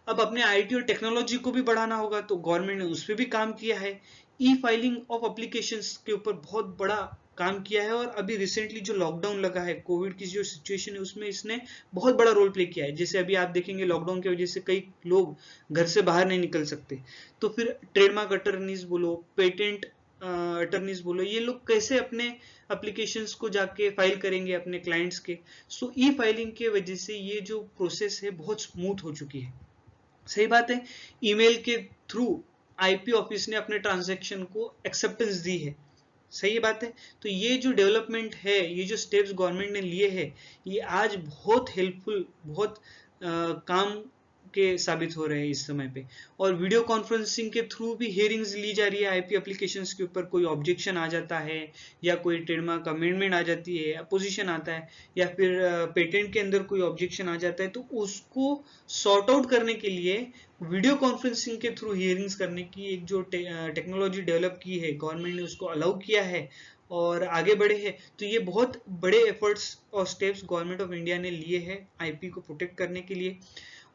अब अपने आईटी और टेक्नोलॉजी को भी बढ़ाना होगा, तो गवर्नमेंट ने उस पर भी काम किया है। ई फाइलिंग ऑफ एप्लीकेशंस के ऊपर बहुत बड़ा काम किया है, और अभी रिसेंटली जो लॉकडाउन लगा है, कोविड की जो सिचुएशन है, उसमें इसने बहुत बड़ा रोल प्ले किया है। जैसे अभी आप देखेंगे लॉकडाउन की वजह से कई लोग घर से बाहर नहीं निकल सकते, तो फिर ट्रेडमार्क अटर्नीज बोलो, पेटेंट अटर्नीज बोलो, ये लोग कैसे अपने एप्लीकेशंस को जाके फाइल करेंगे अपने क्लाइंट्स के। सो ई फाइलिंग की वजह से ये जो प्रोसेस है बहुत स्मूथ हो चुकी है। सही बात है, ईमेल के थ्रू आईपी ऑफिस ने अपने ट्रांजैक्शन को एक्सेप्टेंस दी है, सही बात है। तो ये जो डेवलपमेंट है, ये जो स्टेप्स गवर्नमेंट ने लिए हैं, ये आज बहुत हेल्पफुल, बहुत काम के साबित हो रहे हैं इस समय पे। और वीडियो कॉन्फ्रेंसिंग के थ्रू भी हियरिंग्स ली जा रही है आईपी एप्लीकेशंस के ऊपर। कोई ऑब्जेक्शन आ जाता है या कोई ट्रेडमार्क अमेंडमेंट आ जाती है, अपोजिशन आता है, या फिर पेटेंट के अंदर कोई ऑब्जेक्शन आ जाता है, तो उसको सॉर्ट आउट करने के लिए वीडियो कॉन्फ्रेंसिंग के थ्रू हियरिंग्स करने की एक जो टेक्नोलॉजी डेवलप की है गवर्नमेंट ने, उसको अलाउ किया है और आगे बढ़े हैं। तो ये बहुत बड़े एफर्ट्स और स्टेप्स गवर्नमेंट ऑफ इंडिया ने लिए हैं आईपी को प्रोटेक्ट करने के लिए।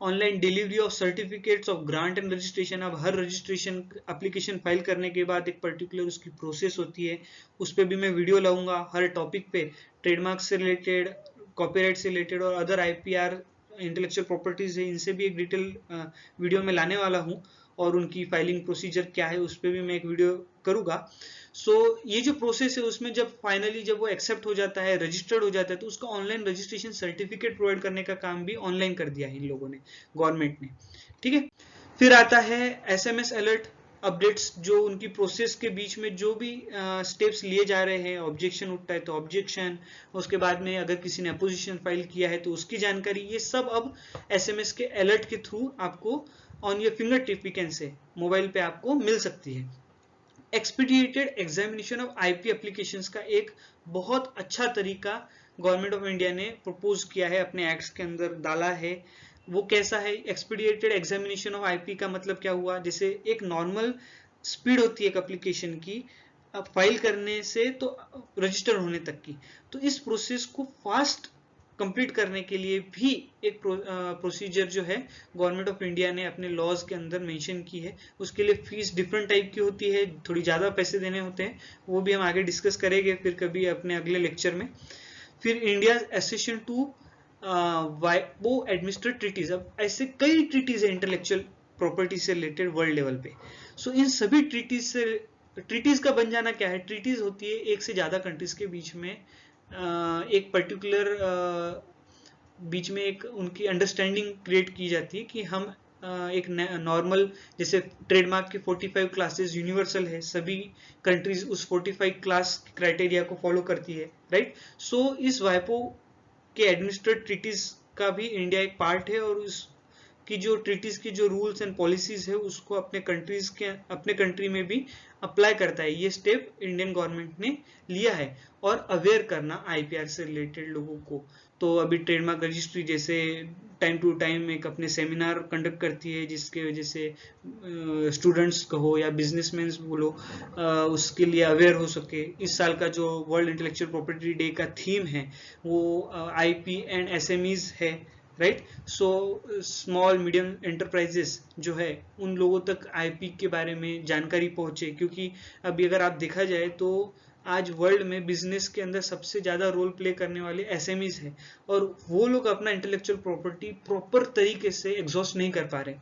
Online delivery of certificates of grant and registration, अब हर रजिस्ट्रेशन एप्लीकेशन फाइल करने के बाद एक पर्टिकुलर उसकी प्रोसेस होती है, उस पर भी मैं वीडियो लाऊंगा हर टॉपिक पे, ट्रेडमार्क से रिलेटेड, कॉपीराइट से रिलेटेड और अदर आईपीआर इंटेलेक्चुअल प्रॉपर्टीज है, इनसे भी एक डिटेल वीडियो में लाने वाला हूँ, और उनकी फाइलिंग प्रोसीजर क्या है उस पर भी मैं एक वीडियो करूंगा। सो ये जो प्रोसेस है उसमें जब फाइनली जब वो एक्सेप्ट हो जाता है, रजिस्टर्ड हो जाता है, तो उसका ऑनलाइन रजिस्ट्रेशन सर्टिफिकेट प्रोवाइड करने का काम भी ऑनलाइन कर दिया है इन लोगों ने, गवर्नमेंट ने। ठीक है, फिर आता है एसएमएस अलर्ट अपडेट्स, जो उनकी प्रोसेस के बीच में जो भी स्टेप्स लिए जा रहे हैं, ऑब्जेक्शन उठता है तो ऑब्जेक्शन, उसके बाद में अगर किसी ने अपोजिशन फाइल किया है तो उसकी जानकारी, ये सब अब एसएमएस के अलर्ट के थ्रू आपको on your finger tip we can say, mobile पे आपको मिल सकती है। Expedited examination of IP applications का एक बहुत अच्छा तरीका गवर्नमेंट ऑफ इंडिया ने प्रपोज किया है, अपने एक्ट्स के अंदर डाला है। वो कैसा है? एक्सपीडिएटेड एग्जामिनेशन ऑफ आईपी का मतलब क्या हुआ, जैसे एक नॉर्मल स्पीड होती है एक एप्लीकेशन की फाइल करने से तो रजिस्टर होने तक की, तो इस प्रोसेस को फास्ट कंप्लीट करने के लिए भी एक प्रोसीजर जो है गवर्नमेंट ऑफ इंडिया ने अपने लॉज के अंदर मेंशन की है। उसके लिए फीस डिफरेंट टाइप की होती है, थोड़ी ज़्यादा पैसे देने होते हैं, वो भी हम आगे डिस्कस करेंगे फिर कभी अपने अगले लेक्चर में। फिर इंडिया एसेशन टू वो एडमिनिस्ट्रेट ट्रीटीज, अब ऐसे कई ट्रीटीज है इंटेलेक्चुअल प्रॉपर्टी से रिलेटेड वर्ल्ड लेवल पे। सो इन सभी ट्रीटीज से, ट्रीटीज का बन जाना क्या है, ट्रीटीज होती है एक से ज़्यादा कंट्रीज के बीच में एक पर्टिकुलर बीच में एक उनकी अंडरस्टैंडिंग क्रिएट की जाती है कि हम एक नॉर्मल, जैसे ट्रेडमार्क के 45 क्लासेस यूनिवर्सल है, सभी कंट्रीज उस 45 क्लास क्राइटेरिया को फॉलो करती है, राइट। सो इस वाइपो के एडमिनिस्ट्रेट ट्रीटीज का भी इंडिया एक पार्ट है, और उस की जो ट्रीटीज की जो रूल्स एंड पॉलिसीज है उसको अपने कंट्रीज के, अपने कंट्री में भी अप्लाई करता है। ये स्टेप इंडियन गवर्नमेंट ने लिया है, और अवेयर करना आईपीआर से रिलेटेड लोगों को। तो अभी ट्रेडमार्क रजिस्ट्री जैसे टाइम टू टाइम एक अपने सेमिनार कंडक्ट करती है, जिसके वजह से स्टूडेंट्स कहो या बिजनेसमैन बोलो उसके लिए अवेयर हो सके। इस साल का जो वर्ल्ड इंटेलेक्चुअल प्रॉपर्टी डे का थीम है वो आईपी एंड एसएमईज है, right. So small medium enterprises जो है उन लोगों तक आईपी के बारे में जानकारी पहुंचे, क्योंकि अभी अगर आप देखा जाए तो आज वर्ल्ड में बिजनेस के अंदर सबसे ज्यादा रोल प्ले करने वाले एसएमईज है, और वो लोग अपना इंटेलेक्चुअल प्रॉपर्टी प्रॉपर तरीके से एग्जॉस्ट नहीं कर पा रहे।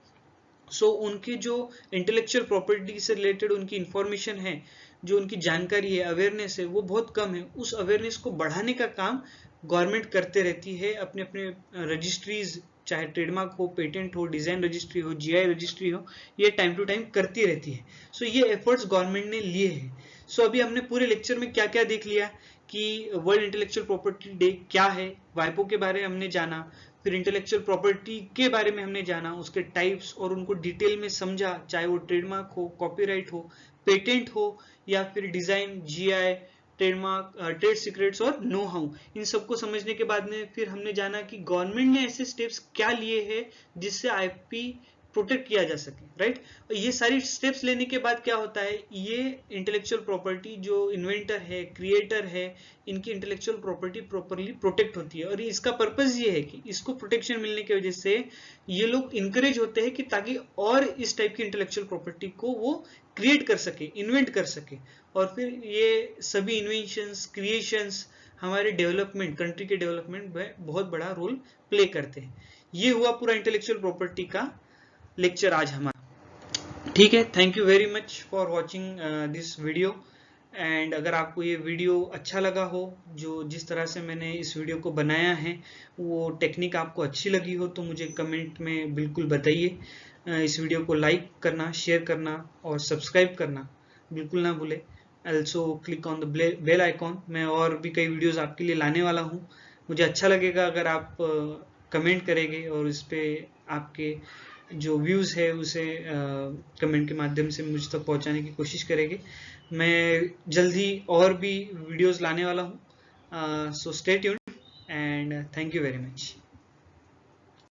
सो उनकी जो इंटेलेक्चुअल प्रॉपर्टी से रिलेटेड उनकी इंफॉर्मेशन है, जो उनकी जानकारी है, अवेयरनेस है, वो बहुत कम है। उस अवेयरनेस को बढ़ाने का काम गवर्नमेंट करते रहती है अपने अपने रजिस्ट्रीज, चाहे ट्रेडमार्क हो, पेटेंट हो, डिजाइन रजिस्ट्री हो, जीआई रजिस्ट्री हो, ये टाइम टू टाइम करती रहती है। सो ये एफर्ट्स गवर्नमेंट ने लिए हैं। सो अभी हमने पूरे लेक्चर में क्या क्या देख लिया कि वर्ल्ड इंटेलेक्चुअल प्रॉपर्टी डे क्या है, वाइपो के बारे में हमने जाना, फिर इंटेलेक्चुअल प्रॉपर्टी के बारे में हमने जाना, उसके टाइप्स और उनको डिटेल में समझा, चाहे वो ट्रेडमार्क हो, कॉपीराइट हो, पेटेंट हो, या फिर design, GI, trademark, trade secrets और नो हाउ। इन सबको समझने के बाद में फिर हमने जाना कि गवर्नमेंट ने ऐसे स्टेप्स क्या लिए हैं जिससे आईपी प्रोटेक्ट किया जा सके, राइट। और ये सारी स्टेप्स लेने के बाद क्या होता है, ये इंटेलेक्चुअल प्रॉपर्टी जो इन्वेंटर है, क्रिएटर है, इनकी इंटेलेक्चुअल प्रॉपर्टी प्रॉपरली प्रोटेक्ट होती है। और इसका पर्पस ये है कि इसको प्रोटेक्शन मिलने की वजह से ये लोग इंकरेज होते हैं कि ताकि और इस टाइप की इंटेलेक्चुअल प्रॉपर्टी को वो क्रिएट कर सके, इन्वेंट कर सके, और फिर ये सभी इन्वेंशंस, क्रिएशंस हमारे डेवलपमेंट, कंट्री के डेवलपमेंट में बहुत बड़ा रोल प्ले करते हैं। ये हुआ पूरा इंटेलेक्चुअल प्रॉपर्टी का लेक्चर आज हमारा, ठीक है। Thank you very much for watching this video. And अगर आपको ये वीडियो अच्छा लगा हो, जो जिस तरह से मैंने इस वीडियो को बनाया है, वो टेक्निक आपको अच्छी लगी हो, तो मुझे कमेंट में बिल्कुल बताइए। इस वीडियो को लाइक करना, शेयर करना और सब्सक्राइब करना बिल्कुल ना भूले। Also click on the bell icon, मैं और भी कई वीडियोस आपके लिए लाने वाला हूँ। मुझे अच्छा लगेगा अगर आप कमेंट करेंगे और इस पे आपके जो व्यूज़ है उसे कमेंट के माध्यम से मुझ तक पहुंचाने की कोशिश करेंगे। मैं जल्द ही और भी वीडियोस लाने वाला हूँ। So stay tuned and thank you very much.